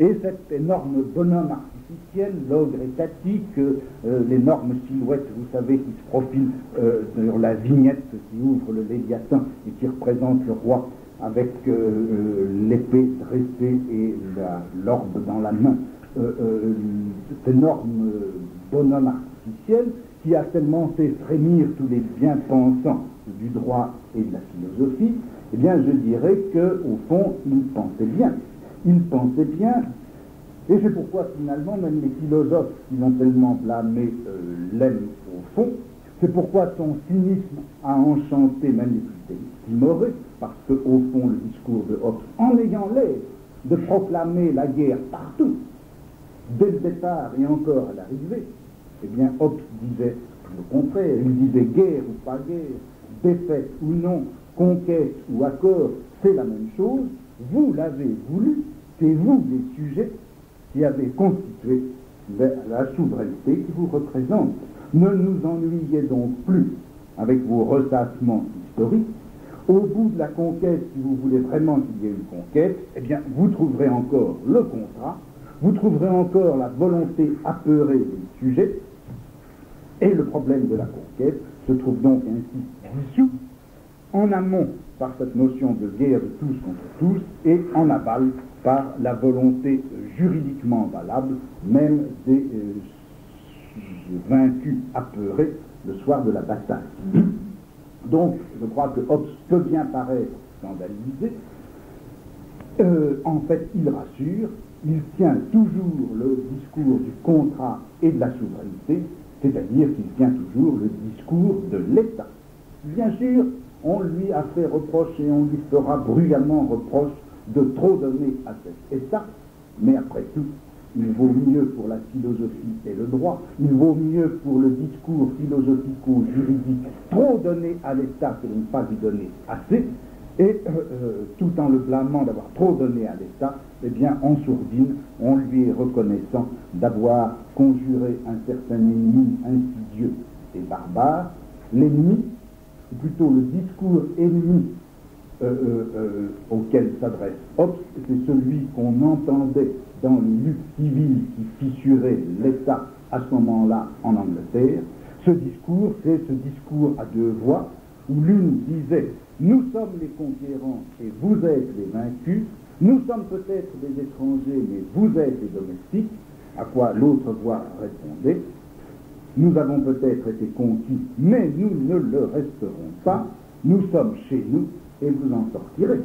Et cet énorme bonhomme artificiel, l'ogre étatique, l'énorme silhouette, vous savez, qui se profile sur la vignette qui ouvre le Léviathan et qui représente le roi avec l'épée dressée et l'orbe dans la main, cet énorme bonhomme artificiel qui a tellement fait frémir tous les bien-pensants du droit et de la philosophie, eh bien je dirais qu'au fond, il pensait bien. Il pensait bien, et c'est pourquoi finalement même les philosophes qui l'ont tellement blâmé l'aiment au fond. C'est pourquoi son cynisme a enchanté même les plus timorés, parce qu'au fond le discours de Hobbes, en ayant l'air de proclamer la guerre partout, dès le départ et encore à l'arrivée, eh bien Hobbes disait le contraire. Il disait guerre ou pas guerre, défaite ou non, conquête ou accord, c'est la même chose. Vous l'avez voulu, c'est vous les sujets qui avez constitué la souveraineté qui vous représente. Ne nous ennuyez donc plus avec vos ressassements historiques. Au bout de la conquête, si vous voulez vraiment qu'il y ait une conquête, eh bien vous trouverez encore le contrat, vous trouverez encore la volonté apeurée des sujets, et le problème de la conquête se trouve donc ainsi dissous en amont par cette notion de guerre de tous contre tous, et en aval par la volonté juridiquement valable, même des vaincus apeurés le soir de la bataille. Donc, je crois que Hobbes peut bien paraître scandalisé. En fait, il rassure, il tient toujours le discours du contrat et de la souveraineté, c'est-à-dire qu'il tient toujours le discours de l'État. Bien sûr, on lui a fait reproche et on lui fera bruyamment reproche de trop donner à cet État, mais après tout, il vaut mieux pour la philosophie et le droit, il vaut mieux pour le discours philosophico-juridique trop donner à l'État que de ne pas lui donner assez, et tout en le blâmant d'avoir trop donné à l'État, eh bien en sourdine, on lui est reconnaissant d'avoir conjuré un certain ennemi insidieux et barbare. L'ennemi, ou plutôt le discours ennemi auquel s'adresse Hobbes, c'est celui qu'on entendait dans les luttes civiles qui fissuraient l'État à ce moment-là en Angleterre. Ce discours, c'est ce discours à deux voix, où l'une disait « Nous sommes les conquérants et vous êtes les vaincus, nous sommes peut-être des étrangers, mais vous êtes les domestiques », à quoi l'autre voix répondait « Nous avons peut-être été conquis, mais nous ne le resterons pas, nous sommes chez nous et vous en sortirez ».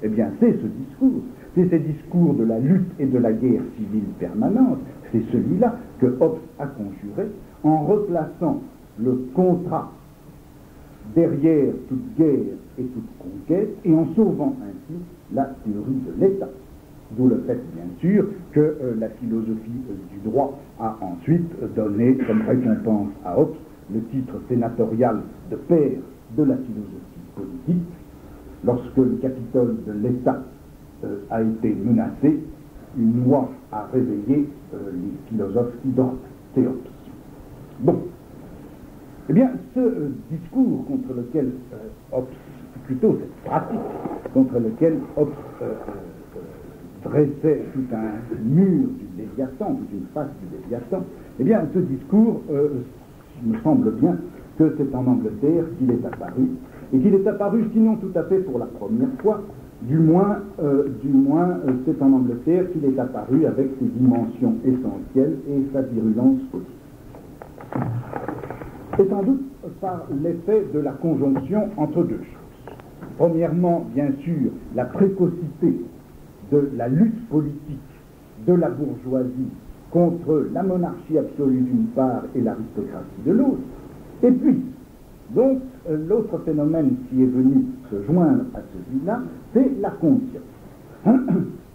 Eh bien, c'est ce discours. C'est ce discours de la lutte et de la guerre civile permanente. C'est celui-là que Hobbes a conjuré en replaçant le contrat derrière toute guerre et toute conquête et en sauvant ainsi la théorie de l'État. D'où le fait, bien sûr, que la philosophie du droit a ensuite donné comme récompense à Hobbes le titre sénatorial de père de la philosophie politique. Lorsque le Capitole de l'État a été menacé, une loi a réveillé les philosophes idolâtres, c'est Hobbes. Bon. Eh bien, ce discours contre lequel Hobbes, plutôt cette pratique contre lequel Hobbes dressait tout un mur du Léviathan, toute une face du Léviathan, eh bien, ce discours, il me semble bien que c'est en Angleterre qu'il est apparu, et qu'il est apparu sinon tout à fait pour la première fois, du moins c'est en Angleterre qu'il est apparu avec ses dimensions essentielles et sa virulence politique. Et sans doute par l'effet de la conjonction entre deux choses. Premièrement, bien sûr, la précocité de la lutte politique de la bourgeoisie contre la monarchie absolue d'une part et l'aristocratie de l'autre. Et puis, donc, l'autre phénomène qui est venu se joindre à celui-là, c'est la conscience,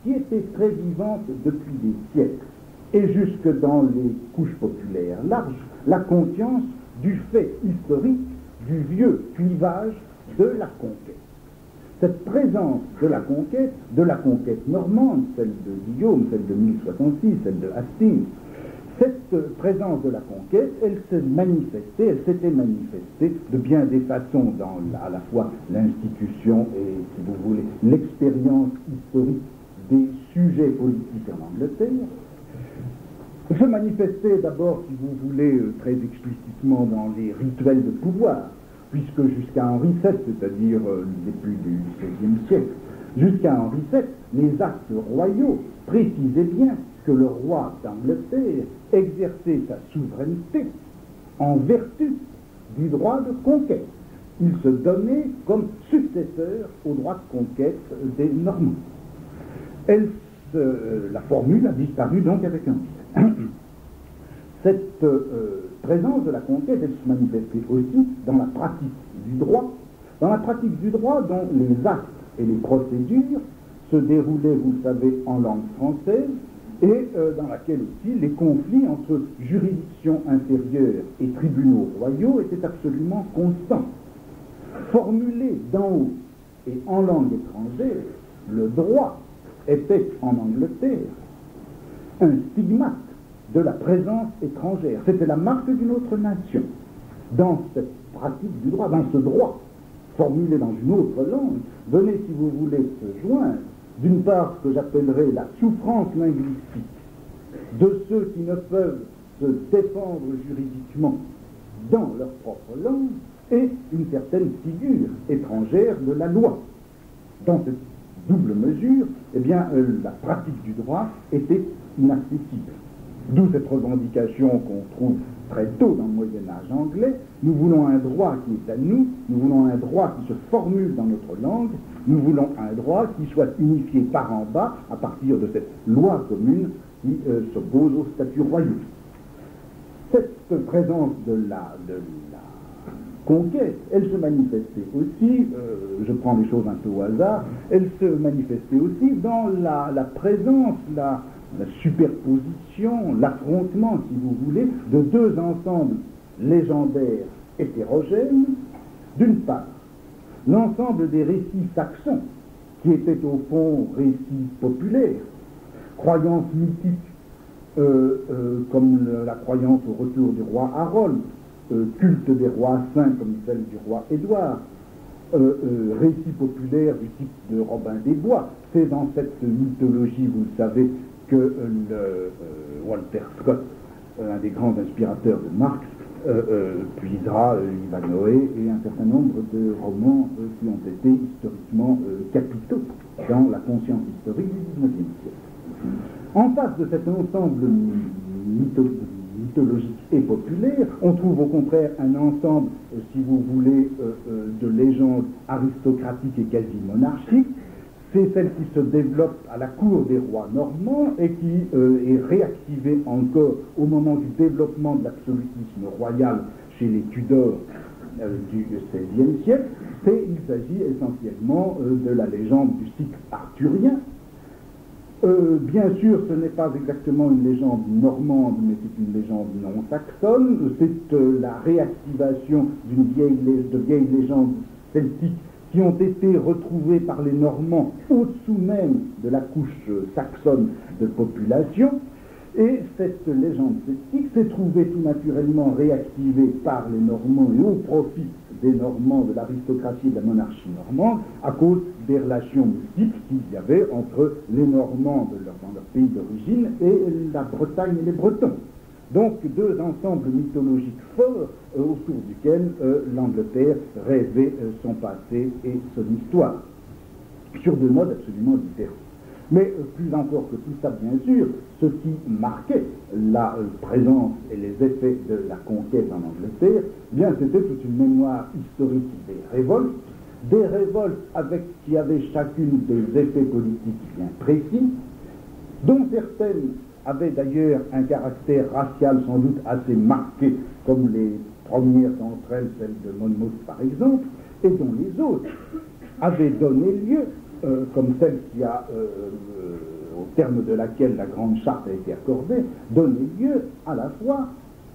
qui était très vivante depuis des siècles, et jusque dans les couches populaires larges, la conscience du fait historique du vieux clivage de la conquête. Cette présence de la conquête normande, celle de Guillaume, celle de 1066, celle de Hastings, cette présence de la conquête, elle s'était manifestée de bien des façons dans à la fois l'institution et, si vous voulez, l'expérience historique des sujets politiques en Angleterre. Se manifestait d'abord, si vous voulez, très explicitement dans les rituels de pouvoir, puisque jusqu'à Henri VII, c'est-à-dire le début du XVIe siècle, jusqu'à Henri VII, les actes royaux précisaient bien que le roi d'Angleterre exerçait sa souveraineté en vertu du droit de conquête. Il se donnait comme successeur au droit de conquête des Normands. La formule a disparu donc avec Henri VII. Cette présence de la conquête, elle se manifestait aussi dans la pratique du droit dont les actes et les procédures se déroulaient, vous le savez, en langue française, et dans laquelle aussi les conflits entre juridictions inférieures et tribunaux royaux étaient absolument constants. Formulé d'en haut et en langue étrangère, le droit était en Angleterre un stigmate de la présence étrangère. C'était la marque d'une autre nation. Dans cette pratique du droit, dans ce droit formulé dans une autre langue, venait, si vous voulez, se joindre, d'une part, ce que j'appellerais la souffrance linguistique de ceux qui ne peuvent se défendre juridiquement dans leur propre langue, et une certaine figure étrangère de la loi. Dans cette double mesure, eh bien, la pratique du droit était inaccessible. D'où cette revendication qu'on trouve très tôt dans le Moyen-Âge anglais. Nous voulons un droit qui est à nous, nous voulons un droit qui se formule dans notre langue, nous voulons un droit qui soit unifié par en bas à partir de cette loi commune qui s'oppose aux statuts royaux. Cette présence de la conquête, elle se manifestait aussi, je prends les choses un peu au hasard, elle se manifestait aussi dans la présence, la superposition, l'affrontement, si vous voulez, de deux ensembles légendaires hétérogènes. D'une part, l'ensemble des récits saxons, qui étaient au fond récits populaires, croyances mythiques comme la croyance au retour du roi Harold, culte des rois saints comme celle du roi Édouard, récits populaires du type de Robin des Bois. C'est dans cette mythologie, vous le savez, que Walter Scott, un des grands inspirateurs de Marx, puisera Ivanhoe et un certain nombre de romans qui ont été historiquement capitaux dans la conscience historique du XIXe siècle. En face de cet ensemble mythologique et populaire, on trouve au contraire un ensemble, si vous voulez, de légendes aristocratiques et quasi monarchiques. C'est celle qui se développe à la cour des rois normands et qui est réactivée encore au moment du développement de l'absolutisme royal chez les Tudors du XVIe siècle. Il s'agit essentiellement de la légende du cycle arthurien. Bien sûr, ce n'est pas exactement une légende normande, mais c'est une légende non saxonne. C'est la réactivation de vieilles légendes celtiques qui ont été retrouvés par les Normands au-dessous même de la couche saxonne de population. Et cette légende celtique s'est trouvée tout naturellement réactivée par les Normands et au profit des Normands, de l'aristocratie et de la monarchie normande, à cause des relations multiples qu'il y avait entre les Normands dans leur pays d'origine et la Bretagne et les Bretons. Donc deux ensembles mythologiques forts autour duquel l'Angleterre rêvait son passé et son histoire, sur deux modes absolument différents. Mais plus encore que tout ça, bien sûr, ce qui marquait la présence et les effets de la conquête en Angleterre, bien c'était toute une mémoire historique des révoltes qui avaient chacune des effets politiques bien précis, dont certaines avaient d'ailleurs un caractère racial sans doute assez marqué, comme les premières d'entre elles, celle de Monmouth par exemple, et dont les autres avaient donné lieu, comme celle qui a, au terme de laquelle la Grande Charte a été accordée, donné lieu à la fois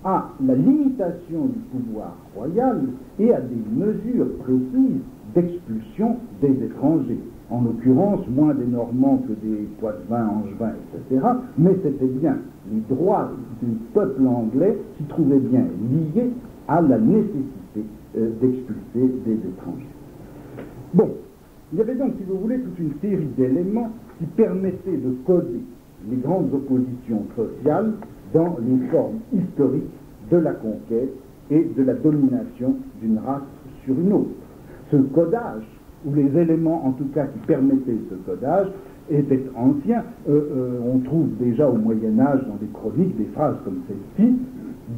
à la limitation du pouvoir royal et à des mesures précises d'expulsion des étrangers. En l'occurrence, moins des Normands que des Poitevins, Angevins, etc. Mais c'était bien les droits du peuple anglais qui trouvaient bien liés à la nécessité d'expulser des étrangers. Bon, il y avait donc, si vous voulez, toute une série d'éléments qui permettaient de coder les grandes oppositions sociales dans les formes historiques de la conquête et de la domination d'une race sur une autre. Ce codage, ou les éléments en tout cas qui permettaient ce codage, étaient anciens. On trouve déjà au Moyen-Âge dans des chroniques des phrases comme celle-ci: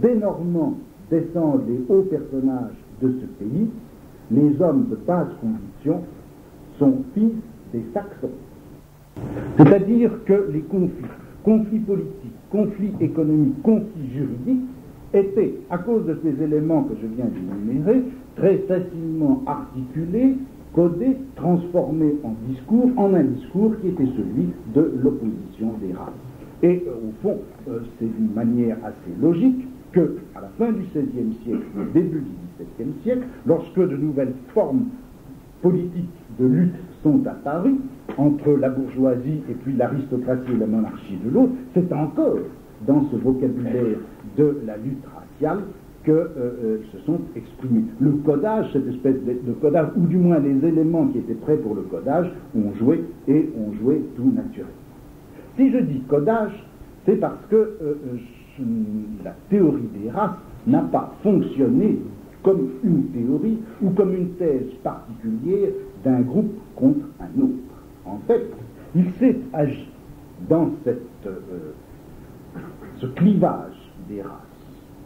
des Normands descendent les hauts personnages de ce pays, les hommes de basse condition sont fils des Saxons. C'est-à-dire que les conflits politiques, conflits économiques, conflits juridiques, étaient, à cause de ces éléments que je viens d'énumérer, très facilement articulés, codés, transformés en un discours qui était celui de l'opposition des races. Et au fond, c'est d'une manière assez logique que, à la fin du XVIe siècle, au début du XVIIe siècle, lorsque de nouvelles formes politiques de lutte sont apparues entre la bourgeoisie et puis l'aristocratie et la monarchie de l'autre, c'est encore dans ce vocabulaire de la lutte raciale que se sont exprimés. Le codage, cette espèce de codage, ou du moins les éléments qui étaient prêts pour le codage, ont joué tout naturellement. Si je dis codage, c'est parce que la théorie des races n'a pas fonctionné comme une théorie ou comme une thèse particulière d'un groupe contre un autre. En fait, il s'est agi dans ce clivage des races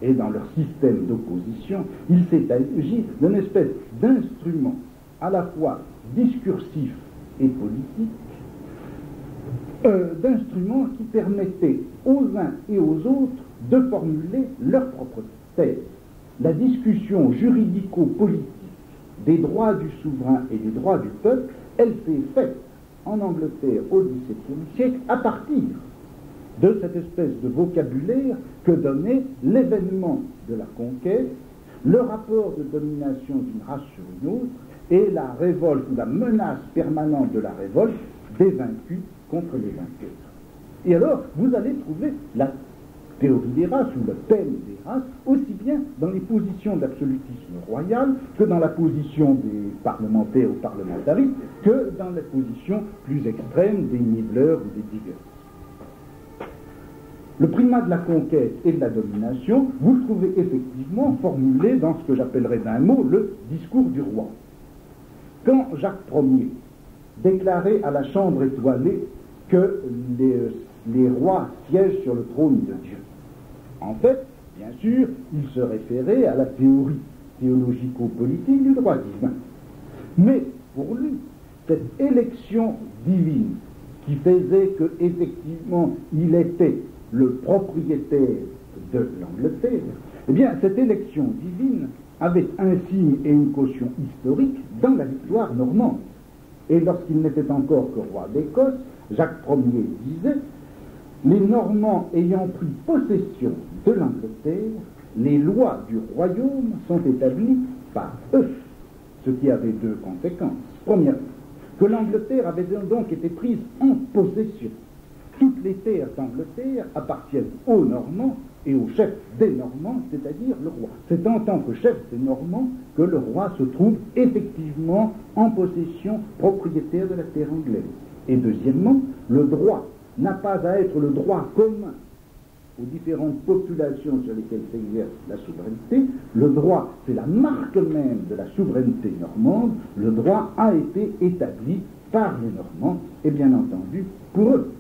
et dans leur système d'opposition, il s'est agi d'une espèce d'instrument à la fois discursif et politique, d'instruments qui permettaient aux uns et aux autres de formuler leur propre thèse. La discussion juridico-politique des droits du souverain et des droits du peuple, elle s'est faite en Angleterre au XVIIe siècle à partir de cette espèce de vocabulaire que donnait l'événement de la conquête, le rapport de domination d'une race sur une autre et la révolte ou la menace permanente de la révolte des vaincus contre les vainqueurs. Et alors, vous allez trouver la théorie des races ou le thème des races aussi bien dans les positions d'absolutisme royal que dans la position des parlementaires ou parlementaristes que dans la position plus extrême des niveleurs ou des diggers. Le primat de la conquête et de la domination, vous le trouvez effectivement formulé dans ce que j'appellerais d'un mot le discours du roi. Quand Jacques Ier déclarait à la Chambre étoilée que les rois siègent sur le trône de Dieu, en fait, bien sûr, il se référait à la théorie théologico-politique du droit divin. Mais pour lui, cette élection divine qui faisait qu'effectivement il était le propriétaire de l'Angleterre, eh bien, cette élection divine avait un signe et une caution historique dans la victoire normande. Et lorsqu'il n'était encore que roi d'Écosse, Jacques Ier disait: les Normands ayant pris possession de l'Angleterre, les lois du royaume sont établies par eux, ce qui avait deux conséquences. Premièrement, que l'Angleterre avait donc été prise en possession. Toutes les terres d'Angleterre appartiennent aux Normands et au chef des Normands, c'est-à-dire le roi. C'est en tant que chef des Normands que le roi se trouve effectivement en possession propriétaire de la terre anglaise. Et deuxièmement, le droit n'a pas à être le droit commun aux différentes populations sur lesquelles s'exerce la souveraineté. Le droit, c'est la marque même de la souveraineté normande. Le droit a été établi par les Normands et bien entendu pour eux.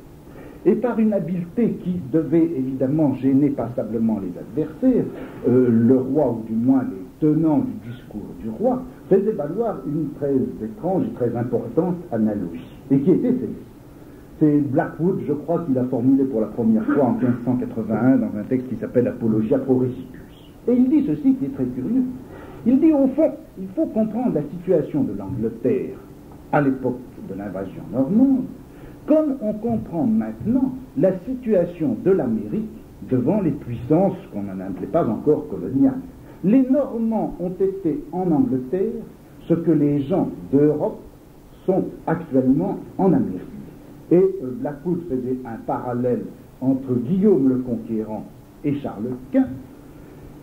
Et par une habileté qui devait évidemment gêner passablement les adversaires, le roi, ou du moins les tenants du discours du roi, faisait valoir une très étrange et très importante analogie, et qui était celle-ci. C'est Blackwood, je crois, qui l'a formulé pour la première fois en 1581 dans un texte qui s'appelle Apologia pro Recitus. Et il dit ceci qui est très curieux. Il dit au fond, il faut comprendre la situation de l'Angleterre à l'époque de l'invasion normande, comme on comprend maintenant la situation de l'Amérique devant les puissances qu'on n'appelait pas encore coloniales. Les Normands ont été en Angleterre ce que les gens d'Europe sont actuellement en Amérique. Et Blackwood faisait un parallèle entre Guillaume le Conquérant et Charles Quint.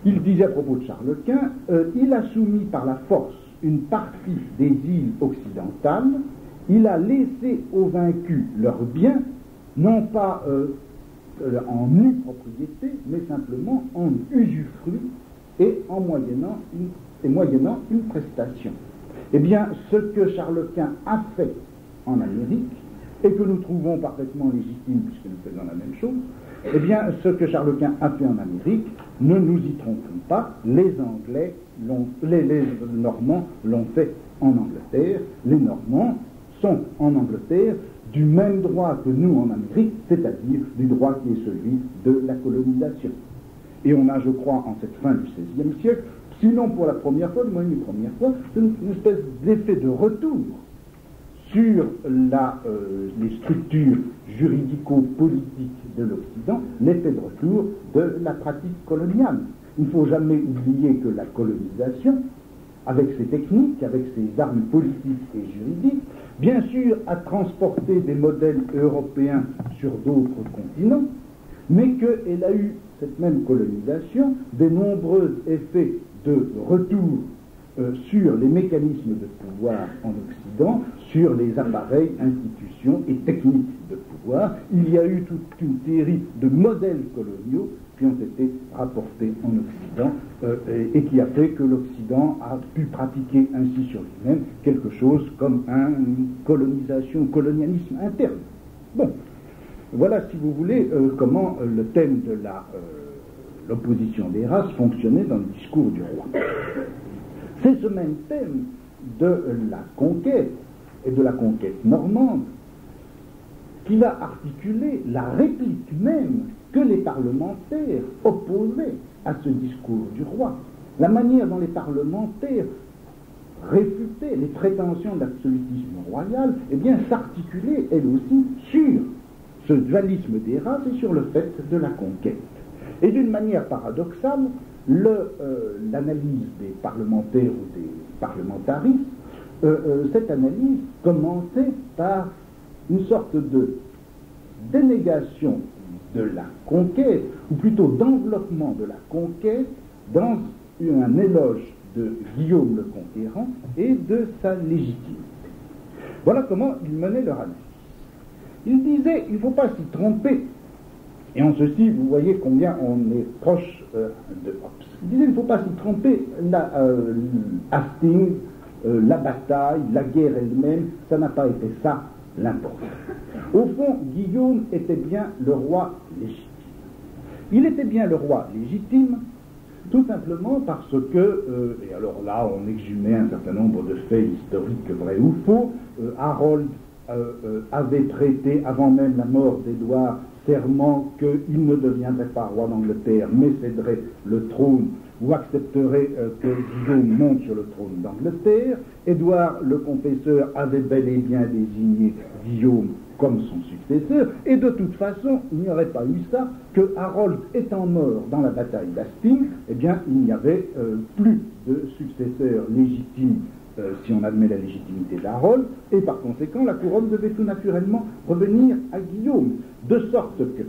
Il disait à propos de Charles Quint, il a soumis par la force une partie des îles occidentales, il a laissé aux vaincus leurs biens, non pas en nue propriété, mais simplement en usufruit et moyennant une prestation. Eh bien, ce que Charles Quint a fait en Amérique, et que nous trouvons parfaitement légitime puisque nous faisons la même chose, eh bien, ce que Charles Quint a fait en Amérique, ne nous y trompons pas, les Anglais, les Normands l'ont fait en Angleterre. Les Normands sont en Angleterre du même droit que nous en Amérique, c'est-à-dire du droit qui est celui de la colonisation. Et on a, je crois, en cette fin du XVIe siècle, sinon pour la première fois, du moins une première fois, une espèce d'effet de retour sur les structures juridico-politiques de l'Occident, l'effet de retour de la pratique coloniale. Il ne faut jamais oublier que la colonisation, avec ses techniques, avec ses armes politiques et juridiques, bien sûr a transporté des modèles européens sur d'autres continents, mais qu'elle a eu, cette même colonisation, des nombreux effets de retour sur les mécanismes de pouvoir en Occident, sur les appareils, institutions et techniques de pouvoir. Il y a eu toute une série de modèles coloniaux qui ont été rapportés en Occident et qui a fait que l'Occident a pu pratiquer ainsi sur lui-même quelque chose comme une colonialisme interne. Bon, voilà, si vous voulez, comment le thème de l'opposition des races fonctionnait dans le discours du roi. C'est ce même thème de la conquête et de la conquête normande qui va articuler la réplique même que les parlementaires opposaient à ce discours du roi. La manière dont les parlementaires réfutaient les prétentions d'absolutisme royal, eh bien, s'articulait elle aussi sur ce dualisme des races et sur le fait de la conquête. Et d'une manière paradoxale, l'analyse des parlementaires ou des parlementaristes, cette analyse commençait par une sorte de dénégation de la conquête, ou plutôt d'enveloppement de la conquête, dans un éloge de Guillaume le Conquérant et de sa légitimité. Voilà comment ils menaient leur analyse. Ils disaient, il ne faut pas s'y tromper. Et en ceci, vous voyez combien on est proche de Hobbes. Il disait, il ne faut pas s'y tromper, Hastings, la bataille, la guerre elle-même, ça n'a pas été ça l'important. Au fond, Guillaume était bien le roi légitime. Il était bien le roi légitime, tout simplement parce que, et alors là, on exhumait un certain nombre de faits historiques vrais ou faux, Harold avait prêté, avant même la mort d'Édouard, serment qu'il ne deviendrait pas roi d'Angleterre, mais céderait le trône ou accepterait que Guillaume monte sur le trône d'Angleterre. Édouard le Confesseur avait bel et bien désigné Guillaume comme son successeur, et de toute façon, il n'y aurait pas eu ça, que Harold étant mort dans la bataille d'Hastings, eh bien, il n'y avait plus de successeur légitime, si on admet la légitimité d'Harold, et par conséquent, la couronne devait tout naturellement revenir à Guillaume, de sorte que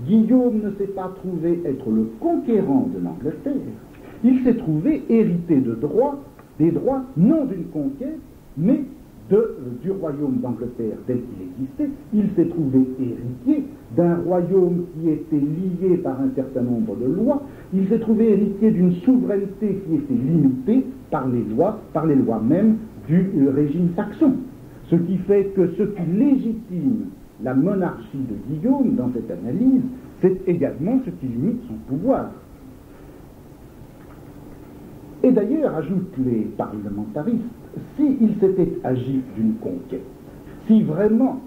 Guillaume ne s'est pas trouvé être le conquérant de l'Angleterre, il s'est trouvé hérité de droits, des droits non d'une conquête, mais du royaume d'Angleterre tel qu'il existait. Il s'est trouvé héritier d'un royaume qui était lié par un certain nombre de lois. Il s'est trouvé héritier d'une souveraineté qui était limitée par les lois même du régime saxon. Ce qui fait que ce qui légitime la monarchie de Guillaume dans cette analyse, c'est également ce qui limite son pouvoir. Et d'ailleurs, ajoutent les parlementaristes, s'il s'était agi d'une conquête, si vraiment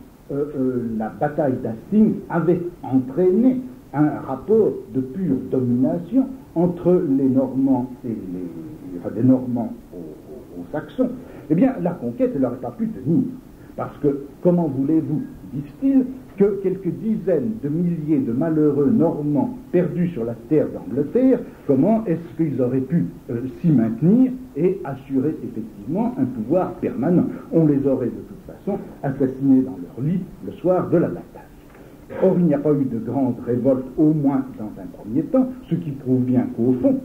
la bataille d'Hastings avait entraîné un rapport de pure domination entre les Normands et des Normands aux Saxons, eh bien, la conquête n'aurait pas pu tenir. Parce que, comment voulez-vous, disent-ils, que quelques dizaines de milliers de malheureux Normands perdus sur la terre d'Angleterre, comment est-ce qu'ils auraient pu s'y maintenir et assurer effectivement un pouvoir permanent? On les aurait de toute façon assassinés dans leur lit le soir de la bataille. Or, il n'y a pas eu de grande révolte, au moins dans un premier temps, ce qui prouve bien qu'au fond,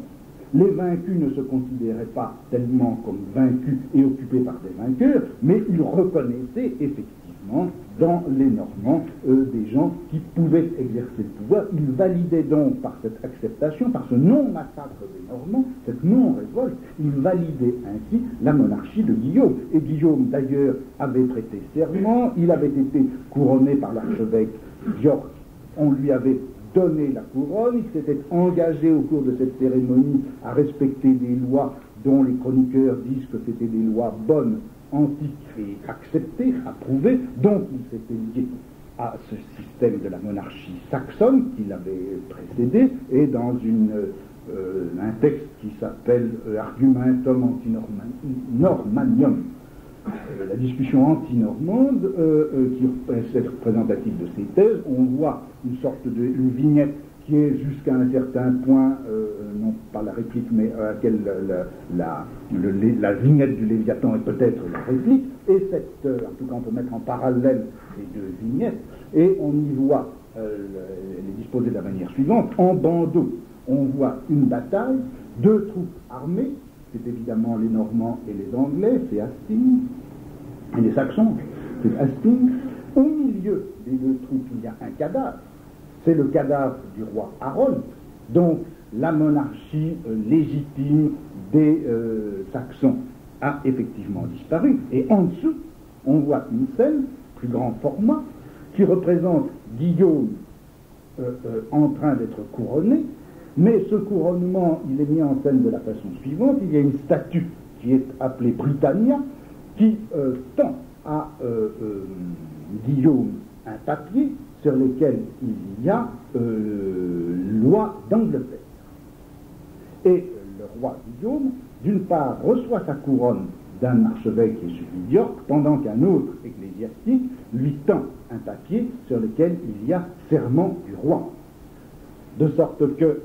les vaincus ne se considéraient pas tellement comme vaincus et occupés par des vainqueurs, mais ils reconnaissaient effectivement dans les Normands des gens qui pouvaient exercer le pouvoir. Ils validaient donc par cette acceptation, par ce non-massacre des Normands, cette non-révolte, ils validaient ainsi la monarchie de Guillaume. Et Guillaume d'ailleurs avait prêté serment, il avait été couronné par l'archevêque d'York, on lui avait donné la couronne, il s'était engagé au cours de cette cérémonie à respecter des lois dont les chroniqueurs disent que c'était des lois bonnes, antiques et acceptées, approuvées, donc il s'était lié à ce système de la monarchie saxonne qui l'avait précédé, et dans un texte qui s'appelle Argumentum Antinormanium, la discussion anti-normande, qui est représentative de ces thèses, on voit une vignette qui est jusqu'à un certain point, non pas la réplique, mais à laquelle la vignette du Léviathan est peut-être la réplique, et en tout cas on peut mettre en parallèle ces deux vignettes, et on y voit, elle est disposée de la manière suivante, en bandeau, on voit une bataille, deux troupes armées, c'est évidemment les Normands et les Anglais, c'est Hastings, et les Saxons, c'est Hastings. Au milieu des deux troupes, il y a un cadavre, c'est le cadavre du roi Harold, donc la monarchie légitime des Saxons a effectivement disparu, et en dessous, on voit une scène, plus grand format, qui représente Guillaume en train d'être couronné. Mais ce couronnement, il est mis en scène de la façon suivante. Il y a une statue qui est appelée Britannia, qui tend à Guillaume un papier sur lequel il y a loi d'Angleterre. Et le roi Guillaume, d'une part, reçoit sa couronne d'un archevêque qui est celui d'York, pendant qu'un autre ecclésiastique lui tend un papier sur lequel il y a serment du roi. De sorte que,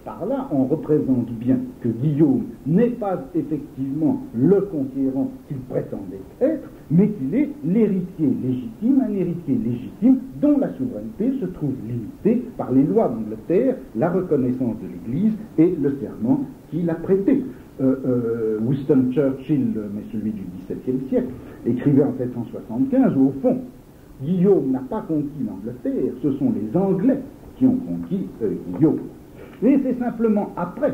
par là, on représente bien que Guillaume n'est pas effectivement le conquérant qu'il prétendait être, mais qu'il est l'héritier légitime, un héritier légitime dont la souveraineté se trouve limitée par les lois d'Angleterre, la reconnaissance de l'Église et le serment qu'il a prêté. Winston Churchill, mais celui du XVIIe siècle, écrivait en 1775, au fond, Guillaume n'a pas conquis l'Angleterre, ce sont les Anglais qui ont conquis Guillaume. Et c'est simplement après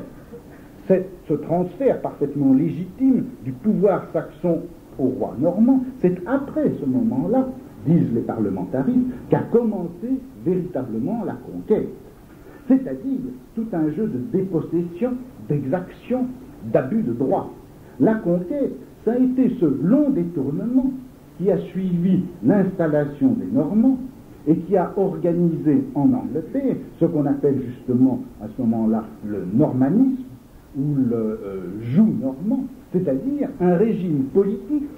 ce transfert parfaitement légitime du pouvoir saxon au roi normand, c'est après ce moment-là, disent les parlementaristes, qu'a commencé véritablement la conquête. C'est-à-dire tout un jeu de dépossession, d'exaction, d'abus de droit. La conquête, ça a été ce long détournement qui a suivi l'installation des Normands et qui a organisé en Angleterre ce qu'on appelle justement à ce moment-là le normanisme ou le joug normand, c'est-à-dire un régime politique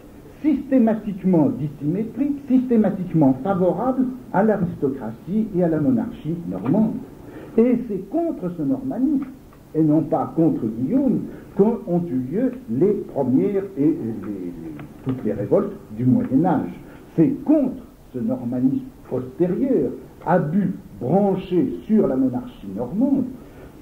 systématiquement dissymétrique, systématiquement favorable à l'aristocratie et à la monarchie normande. Et c'est contre ce normanisme, et non pas contre Guillaume, qu'ont eu lieu les premières et toutes les révoltes du Moyen-Âge. C'est contre ce normanisme postérieur, abus branchés sur la monarchie normande,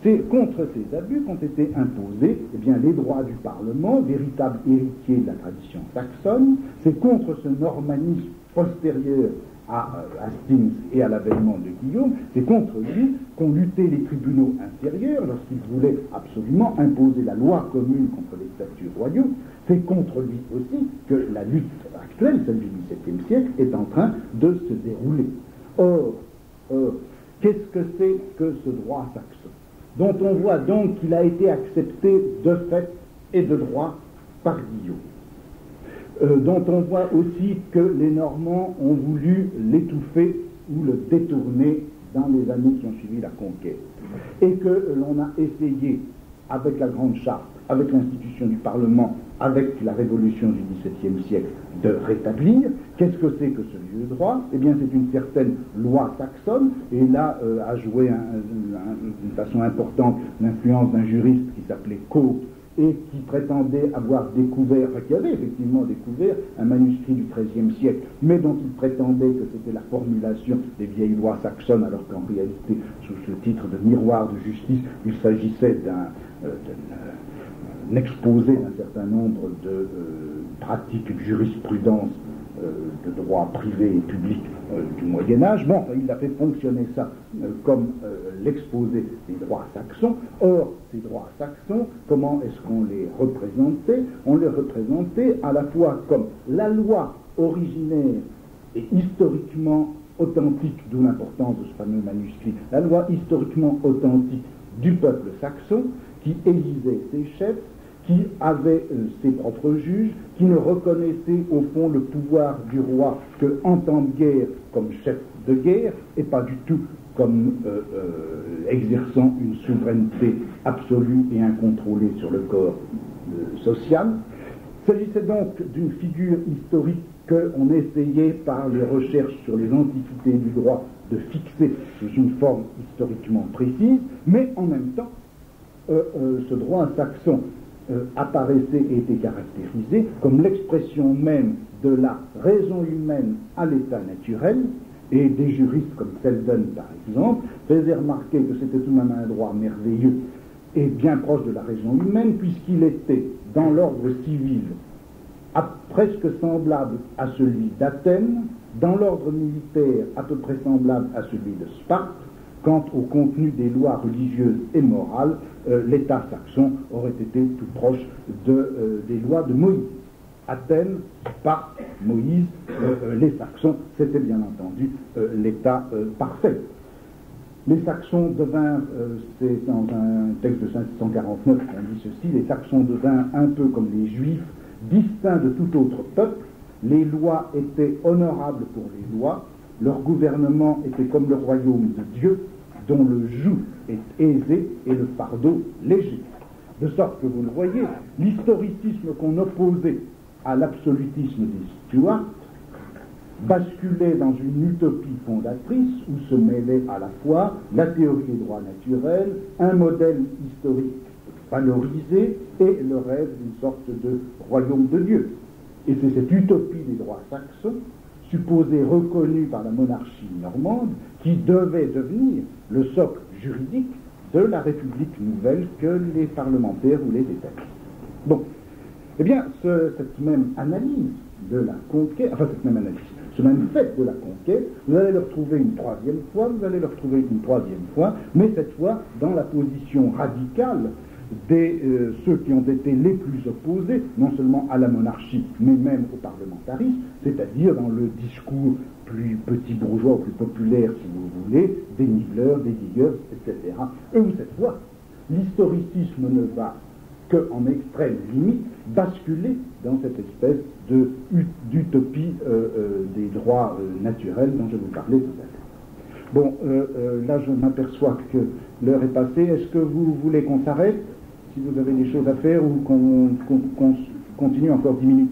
c'est contre ces abus qu'ont été imposés les droits du Parlement, véritable héritier de la tradition saxonne, c'est contre ce normanisme postérieur à Hastings et à l'avènement de Guillaume, c'est contre lui qu'ont lutté les tribunaux inférieurs lorsqu'ils voulaient absolument imposer la loi commune contre les statuts royaux, c'est contre lui aussi que la lutte actuelle, celle du XVIIe siècle, est en train de se dérouler. Or, qu'est-ce que c'est que ce droit saxon, dont on voit donc qu'il a été accepté de fait et de droit par Guillaume? dont on voit aussi que les Normands ont voulu l'étouffer ou le détourner dans les années qui ont suivi la conquête, et que l'on a essayé, avec la Grande Charte, avec l'institution du Parlement, avec la Révolution du XVIIe siècle, de rétablir. Qu'est-ce que c'est que ce vieux droit? Eh bien, c'est une certaine loi saxonne, et là a joué d'une façon importante l'influence d'un juriste qui s'appelait Coke, et qui prétendait avoir découvert, enfin qui avait effectivement découvert un manuscrit du XIIIe siècle, mais dont il prétendait que c'était la formulation des vieilles lois saxonnes, alors qu'en réalité, sous ce titre de miroir de justice, il s'agissait d'un exposé d'un certain nombre de pratiques de jurisprudence de droit privé et public du Moyen-Âge. Bon, il a fait fonctionner ça comme l'exposé des droits saxons. Or, ces droits saxons, comment est-ce qu'on les représentait? On les représentait à la fois comme la loi originaire et historiquement authentique, d'où l'importance de ce fameux manuscrit, la loi historiquement authentique du peuple saxon, qui élisait ses chefs, qui avait ses propres juges, qui ne reconnaissait au fond le pouvoir du roi qu'en temps de guerre comme chef de guerre, et pas du tout comme exerçant une souveraineté absolue et incontrôlée sur le corps social. Il s'agissait donc d'une figure historique qu'on essayait par les recherches sur les antiquités du droit de fixer sous une forme historiquement précise, mais en même temps, ce droit saxon apparaissait et était caractérisé comme l'expression même de la raison humaine à l'état naturel, et des juristes comme Selden par exemple faisaient remarquer que c'était tout de même un droit merveilleux et bien proche de la raison humaine, puisqu'il était dans l'ordre civil presque semblable à celui d'Athènes, dans l'ordre militaire à peu près semblable à celui de Sparte. Quant au contenu des lois religieuses et morales, l'État saxon aurait été tout proche des lois de Moïse. Athènes, Sparte, Moïse, les Saxons, c'était bien entendu l'État parfait. Les Saxons devinrent, c'est dans un texte de 549 qu'on dit ceci, les Saxons devinrent un peu comme les Juifs, distincts de tout autre peuple. Les lois étaient honorables pour les lois, leur gouvernement était comme le royaume de Dieu, dont le joug est aisé et le fardeau léger. De sorte que, vous le voyez, l'historicisme qu'on opposait à l'absolutisme des Stuarts basculait dans une utopie fondatrice où se mêlait à la fois la théorie des droits naturels, un modèle historique valorisé et le rêve d'une sorte de royaume de Dieu. Et c'est cette utopie des droits saxons, supposée reconnue par la monarchie normande, qui devait devenir le socle juridique de la République nouvelle que les parlementaires voulaient établir. Bon, eh bien, cette même analyse de la conquête, enfin cette même analyse, ce même fait de la conquête, vous allez le retrouver une troisième fois, vous allez le retrouver une troisième fois, mais cette fois dans la position radicale ceux qui ont été les plus opposés, non seulement à la monarchie, mais même au parlementarisme, c'est-à-dire dans le discours plus petit bourgeois, plus populaire, si vous voulez, des niveleurs, des digueurs, etc. Et où cette fois, l'historicisme ne va qu'en extrême limite basculer dans cette espèce d'utopie des droits naturels dont je vous parlais tout à l'heure. Bon, là je m'aperçois que l'heure est passée. Est-ce que vous voulez qu'on s'arrête, si vous avez des choses à faire, ou qu'on continue encore 10 minutes?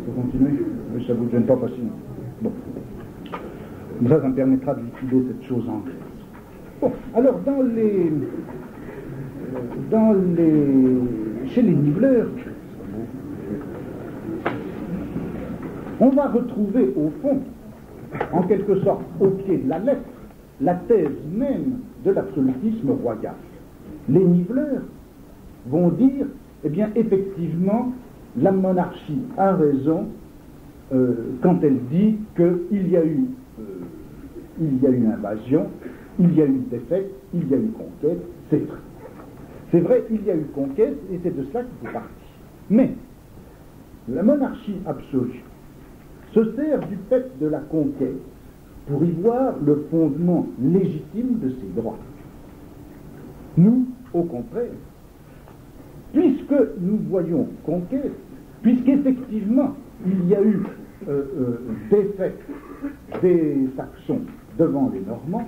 Vous continuez? Ça ne vous gêne pas facilement. Bon. Ça me permettra de liquider cette chose anglaise. Bon, alors chez les niveleurs, on va retrouver au fond, en quelque sorte, au pied de la lettre, la thèse même de l'absolutisme royal. Les niveleurs vont dire, eh bien, effectivement, la monarchie a raison quand elle dit qu'il y a eu une invasion, il y a eu une défaite, il y a eu une conquête, c'est vrai. C'est vrai, il y a eu conquête, et c'est de cela qu'il faut partir. Mais la monarchie absolue se sert du fait de la conquête pour y voir le fondement légitime de ses droits. Nous, au contraire, puisque nous voyons conquête, puisqu'effectivement, il y a eu défaite des Saxons devant les Normands,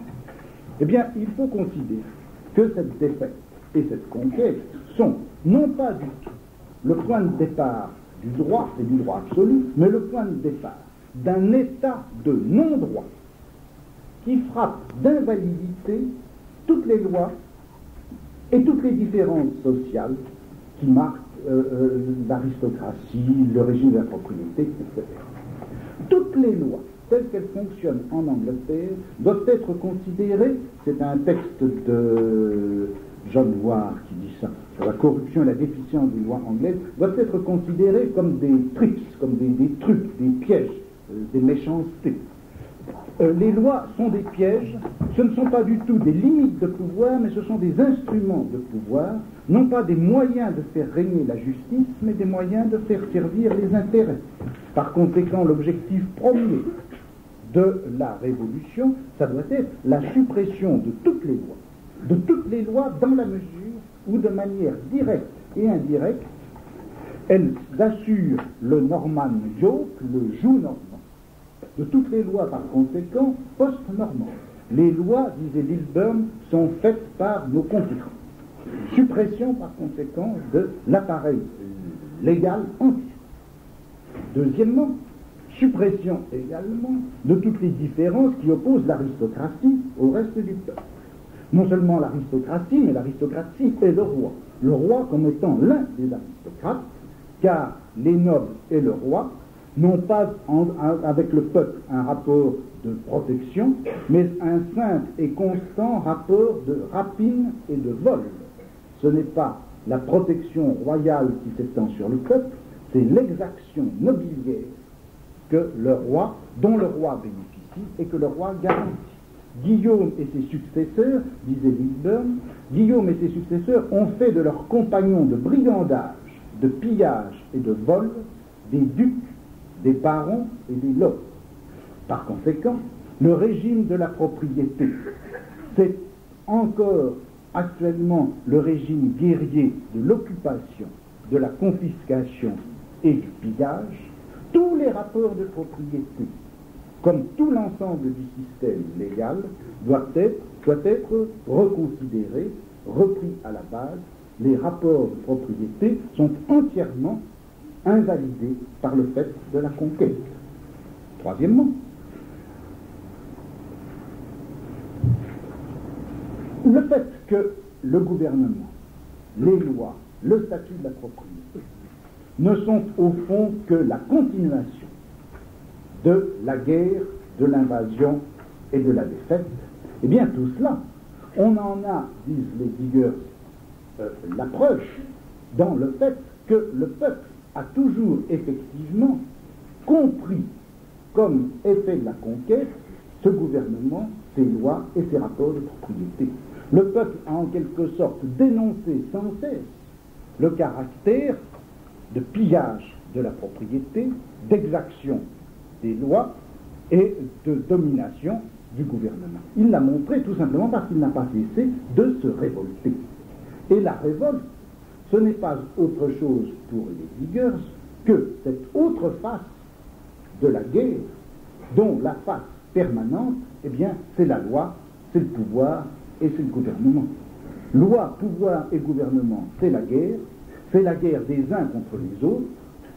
eh bien, il faut considérer que cette défaite et cette conquête sont non pas du tout le point de départ du droit et du droit absolu, mais le point de départ d'un état de non-droit qui frappe d'invalidité toutes les lois et toutes les différences sociales qui marquent l'aristocratie, le régime de la propriété, etc. Toutes les lois, telles qu'elles fonctionnent en Angleterre, doivent être considérées, c'est un texte de John Ward qui dit ça, sur la corruption et la déficience des lois anglaises, doivent être considérées comme des tricks, comme des trucs, des pièges, des méchancetés. Les lois sont des pièges, ce ne sont pas du tout des limites de pouvoir, mais ce sont des instruments de pouvoir, non pas des moyens de faire régner la justice, mais des moyens de faire servir les intérêts. Par conséquent, l'objectif premier de la Révolution, ça doit être la suppression de toutes les lois dans la mesure où, de manière directe et indirecte, elles assurent le Norman yoke, le joug normand, de toutes les lois, par conséquent, post-normandes. Les lois, disait Lilburne, sont faites par nos concurrents. Suppression, par conséquent, de l'appareil légal entier. Deuxièmement, suppression également de toutes les différences qui opposent l'aristocratie au reste du peuple. Non seulement l'aristocratie, mais l'aristocratie et le roi. Le roi comme étant l'un des aristocrates, car les nobles et le roi n'ont pas avec le peuple un rapport de protection, mais un simple et constant rapport de rapine et de vol. Ce n'est pas la protection royale qui s'étend sur le peuple, c'est l'exaction nobiliaire dont le roi bénéficie et que le roi garantit. Guillaume et ses successeurs, disait Lilburne, Guillaume et ses successeurs ont fait de leurs compagnons de brigandage, de pillage et de vol des ducs, des barons et des lords. Par conséquent, le régime de la propriété, c'est encore actuellement le régime guerrier de l'occupation, de la confiscation et du pillage. Tous les rapports de propriété, comme tout l'ensemble du système légal, doit être reconsidéré, repris à la base. Les rapports de propriété sont entièrement invalidés par le fait de la conquête. Troisièmement, le fait que le gouvernement, les lois, le statut de la propriété ne sont au fond que la continuation de la guerre, de l'invasion et de la défaite, eh bien tout cela, on en a, disent les Diggers, la preuve dans le fait que le peuple a toujours effectivement compris comme effet de la conquête ce gouvernement, ses lois et ses rapports de propriété. Le peuple a en quelque sorte dénoncé sans cesse le caractère de pillage de la propriété, d'exaction des lois et de domination du gouvernement. Il l'a montré tout simplement parce qu'il n'a pas cessé de se révolter. Et la révolte, ce n'est pas autre chose pour les Diggers que cette autre face de la guerre, dont la face permanente, eh bien, c'est la loi, c'est le pouvoir et c'est le gouvernement. Loi, pouvoir et gouvernement, c'est la guerre des uns contre les autres.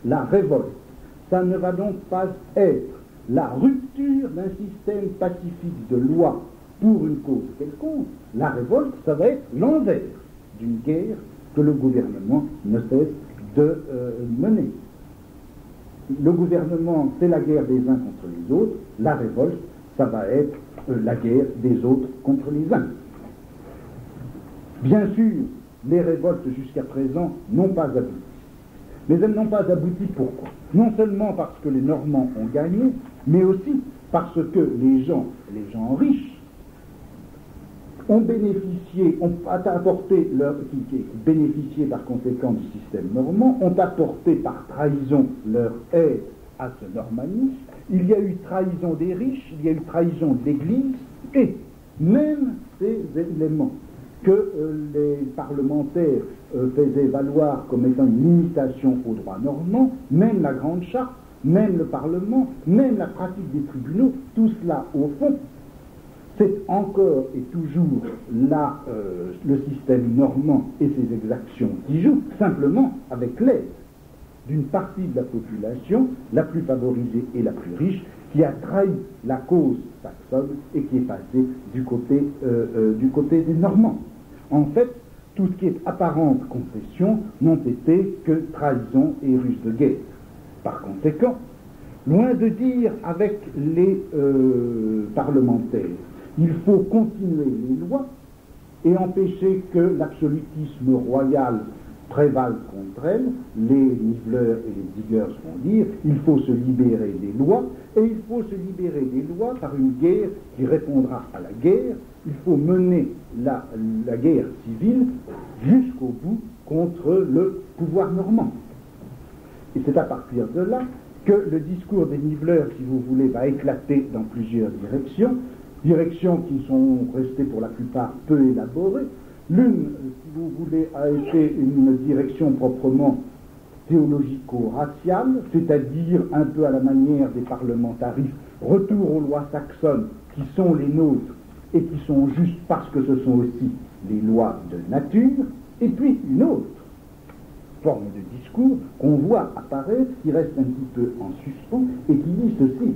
La révolte, ça ne va donc pas être la rupture d'un système pacifique de loi pour une cause quelconque. La révolte, ça va être l'envers d'une guerre que le gouvernement ne cesse de mener. Le gouvernement, c'est la guerre des uns contre les autres. La révolte, ça va être la guerre des autres contre les uns. Bien sûr, les révoltes jusqu'à présent n'ont pas abouti. Mais elles n'ont pas abouti pourquoi? Non seulement parce que les Normands ont gagné, mais aussi parce que les gens riches, ont bénéficié, qui bénéficiaient par conséquent du système normand, ont apporté par trahison leur aide à ce normanisme. Il y a eu trahison des riches, il y a eu trahison de l'Église, et même ces éléments que les parlementaires faisaient valoir comme étant une limitation au droit normand, même la Grande Charte, même le Parlement, même la pratique des tribunaux, tout cela, au fond, c'est encore et toujours le système normand et ses exactions qui jouent, simplement avec l'aide d'une partie de la population, la plus favorisée et la plus riche, qui a trahi la cause saxonne et qui est passée du côté des Normands. En fait, tout ce qui est apparente concession n'ont été que trahison et ruse de guerre. Par conséquent, loin de dire avec les parlementaires, il faut continuer les lois et empêcher que l'absolutisme royal prévale contre elles, les niveleurs et les digueurs vont dire, il faut se libérer des lois, et il faut se libérer des lois par une guerre qui répondra à la guerre. Il faut mener la guerre civile jusqu'au bout contre le pouvoir normand. Et c'est à partir de là que le discours des niveleurs, si vous voulez, va éclater dans plusieurs directions qui sont restées pour la plupart peu élaborées. L'une, si vous voulez, a été une direction proprement théologico-raciale, c'est-à-dire un peu à la manière des parlementaristes, retour aux lois saxonnes qui sont les nôtres et qui sont justes parce que ce sont aussi les lois de nature, et puis une autre forme de discours qu'on voit apparaître, qui reste un petit peu en suspens, et qui dit ceci: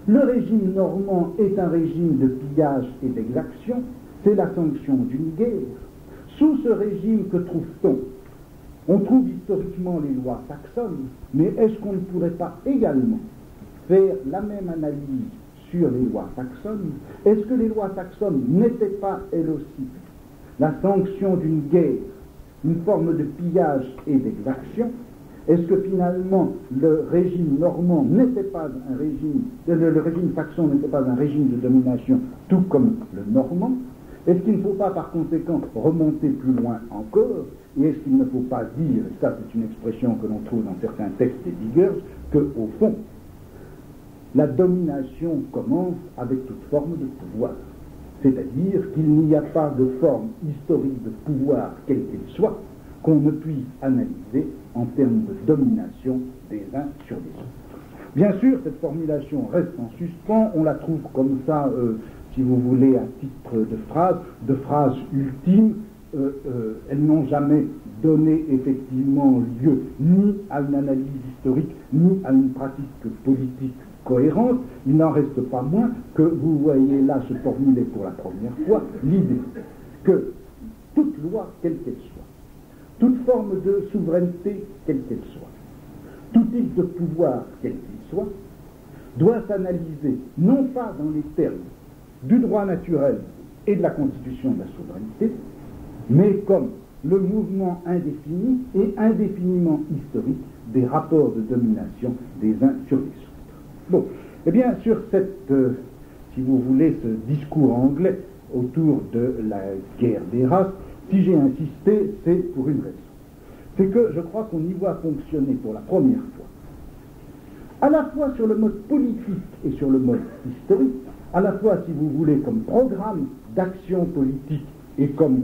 le régime normand est un régime de pillage et d'exaction, c'est la sanction d'une guerre. Sous ce régime, que trouve-t-on? On trouve historiquement les lois saxonnes, mais est-ce qu'on ne pourrait pas également faire la même analyse sur les lois saxonnes? Est-ce que les lois saxonnes n'étaient pas, elles aussi, la sanction d'une guerre, une forme de pillage et d'exaction? Est-ce que finalement le régime normand n'était pas un régime, le régime saxon n'était pas un régime de domination tout comme le normand? Est-ce qu'il ne faut pas par conséquent remonter plus loin encore? Et est-ce qu'il ne faut pas dire, et ça c'est une expression que l'on trouve dans certains textes des Diggers, qu'au fond, la domination commence avec toute forme de pouvoir? C'est-à-dire qu'il n'y a pas de forme historique de pouvoir, quelle qu'elle soit, qu'on ne puisse analyser en termes de domination des uns sur les autres. Bien sûr, cette formulation reste en suspens, on la trouve comme ça, si vous voulez, à titre de phrase ultime. Elles n'ont jamais donné effectivement lieu ni à une analyse historique, ni à une pratique politique cohérente. Il n'en reste pas moins que vous voyez là se formuler pour la première fois l'idée que toute loi, quelle qu'elle soit, toute forme de souveraineté, quelle qu'elle soit, tout type de pouvoir, quel qu'il soit, doit s'analyser non pas dans les termes du droit naturel et de la constitution de la souveraineté, mais comme le mouvement indéfini et indéfiniment historique des rapports de domination des uns sur les autres. Bon, eh bien, sur cette, si vous voulez, ce discours anglais autour de la guerre des races, si j'ai insisté, c'est pour une raison. C'est que je crois qu'on y voit fonctionner pour la première fois, à la fois sur le mode politique et sur le mode historique, à la fois, si vous voulez, comme programme d'action politique et comme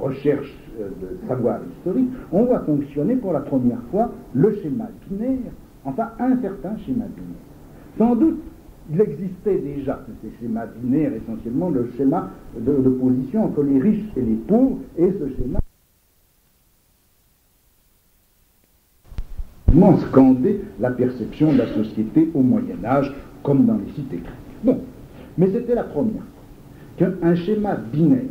recherche de savoir historique, on voit fonctionner pour la première fois le schéma binaire, enfin un certain schéma binaire. Sans doute, il existait déjà ces schémas binaires, essentiellement le schéma d'opposition entre les riches et les pauvres, et ce schéma scandait la perception de la société au Moyen-Âge, comme dans les cités grecques. Bon, mais c'était la première fois qu'un schéma binaire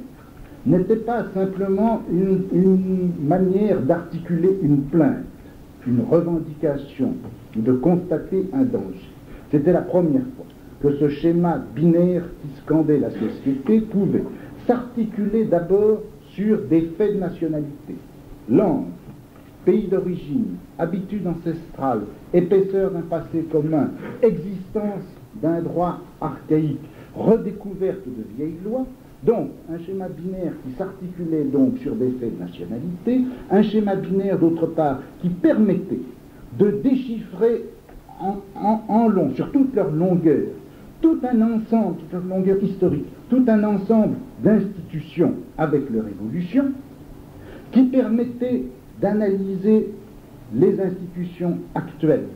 n'était pas simplement une manière d'articuler une plainte, une revendication, ou de constater un danger. C'était la première fois que ce schéma binaire qui scandait la société pouvait s'articuler d'abord sur des faits de nationalité, langue, pays d'origine, habitudes ancestrales, épaisseur d'un passé commun, existence d'un droit archaïque, redécouverte de vieilles lois. Donc, un schéma binaire qui s'articulait donc sur des faits de nationalité, un schéma binaire d'autre part qui permettait de déchiffrer en long, sur toute leur longueur, tout un ensemble, toute une longueur historique, tout un ensemble d'institutions avec leur évolution qui permettaient d'analyser les institutions actuelles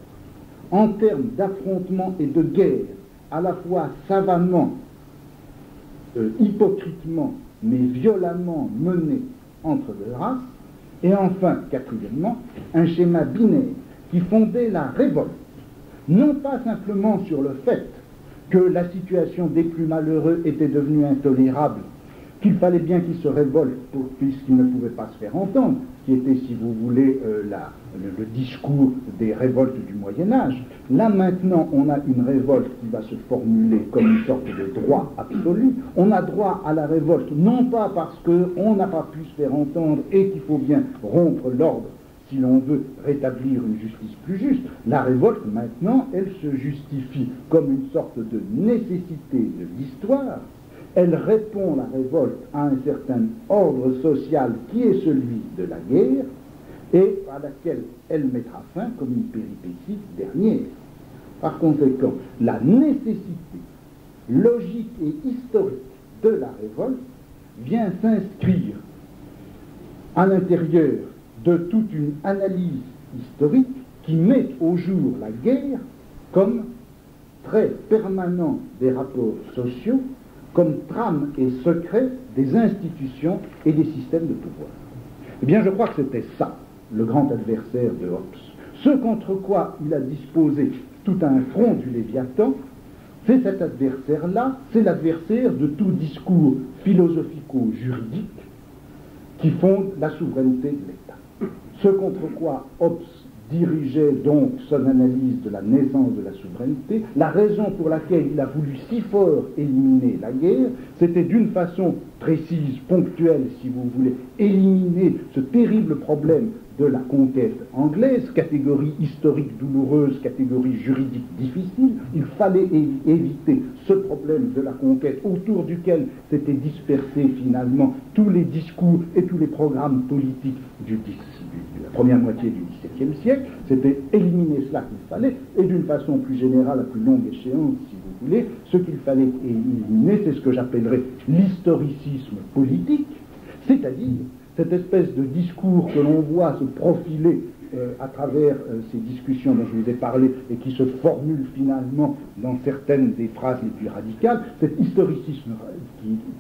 en termes d'affrontement et de guerre, à la fois savamment, hypocritement, mais violemment menés entre deux races, et enfin, quatrièmement, un schéma binaire qui fondait la révolte, non pas simplement sur le fait que la situation des plus malheureux était devenue intolérable, qu'il fallait bien qu'ils se révoltent puisqu'ils ne pouvaient pas se faire entendre, qui était, si vous voulez, le discours des révoltes du Moyen-Âge. Là, maintenant, on a une révolte qui va se formuler comme une sorte de droit absolu. On a droit à la révolte, non pas parce qu'on n'a pas pu se faire entendre et qu'il faut bien rompre l'ordre si l'on veut rétablir une justice plus juste. La révolte, maintenant, elle se justifie comme une sorte de nécessité de l'histoire. Elle répond, la révolte, à un certain ordre social qui est celui de la guerre et à laquelle elle mettra fin comme une péripétie dernière. Par conséquent, la nécessité logique et historique de la révolte vient s'inscrire à l'intérieur de toute une analyse historique qui met au jour la guerre comme trait permanent des rapports sociaux, comme trame et secret des institutions et des systèmes de pouvoir. Eh bien, je crois que c'était ça, le grand adversaire de Hobbes. Ce contre quoi il a disposé tout un front du Léviathan, c'est cet adversaire-là, c'est l'adversaire de tout discours philosophico-juridique qui fonde la souveraineté de l'État. Ce contre quoi Hobbes dirigeait donc son analyse de la naissance de la souveraineté. La raison pour laquelle il a voulu si fort éliminer la guerre, c'était d'une façon précise, ponctuelle, si vous voulez, éliminer ce terrible problème de la conquête anglaise, catégorie historique douloureuse, catégorie juridique difficile. Il fallait éviter ce problème de la conquête autour duquel s'étaient dispersés finalement tous les discours et tous les programmes politiques de la première moitié du XVIIe siècle. C'était éliminer cela qu'il fallait, et d'une façon plus générale, à plus longue échéance, si vous voulez, ce qu'il fallait éliminer, c'est ce que j'appellerais l'historicisme politique, c'est-à-dire cette espèce de discours que l'on voit se profiler à travers ces discussions dont je vous ai parlé et qui se formule finalement dans certaines des phrases les plus radicales, cet historicisme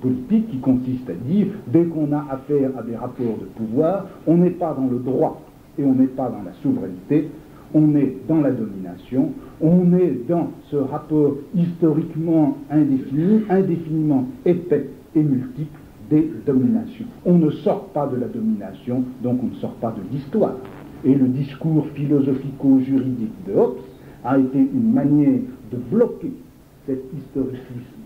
politique qui consiste à dire, dès qu'on a affaire à des rapports de pouvoir, on n'est pas dans le droit et on n'est pas dans la souveraineté, on est dans la domination, on est dans ce rapport historiquement indéfini, indéfiniment épais et multiple, des dominations. On ne sort pas de la domination, donc on ne sort pas de l'histoire. Et le discours philosophico-juridique de Hobbes a été une manière de bloquer cet historicisme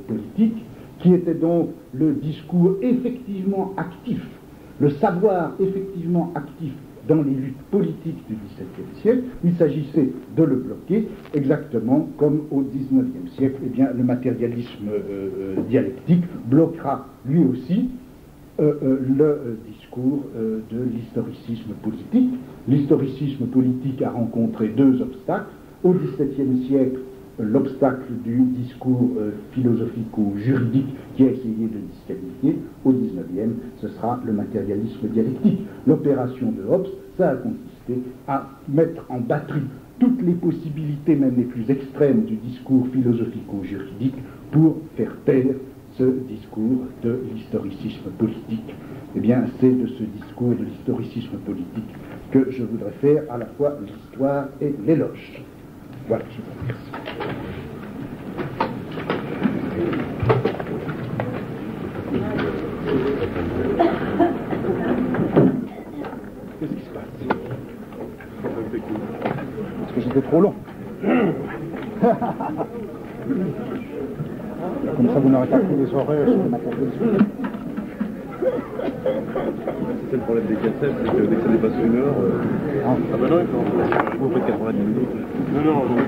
politique, qui était donc le discours effectivement actif, le savoir effectivement actif dans les luttes politiques du XVIIe siècle. Il s'agissait de le bloquer, exactement comme au XIXe siècle. Eh bien, le matérialisme dialectique bloquera lui aussi le discours de l'historicisme politique. L'historicisme politique a rencontré deux obstacles. Au XVIIe siècle, l'obstacle du discours philosophico-juridique qui a essayé de disqualifier. Au XIXe, ce sera le matérialisme dialectique. L'opération de Hobbes, ça a consisté à mettre en batterie toutes les possibilités, même les plus extrêmes, du discours philosophico-juridique pour faire taire ce discours de l'historicisme politique. Eh bien, c'est de ce discours de l'historicisme politique que je voudrais faire à la fois l'histoire et l'éloge. Voilà, je vous remercie. Qu'est-ce qui se passe? Parce que j'étais trop long. Comme ça, vous n'aurez pas pris les horaires sur le matériel. C'est le problème des cassettes, c'est que dès que ça dépasse une heure... Ah bah non, vous faites 90 minutes. Non, donc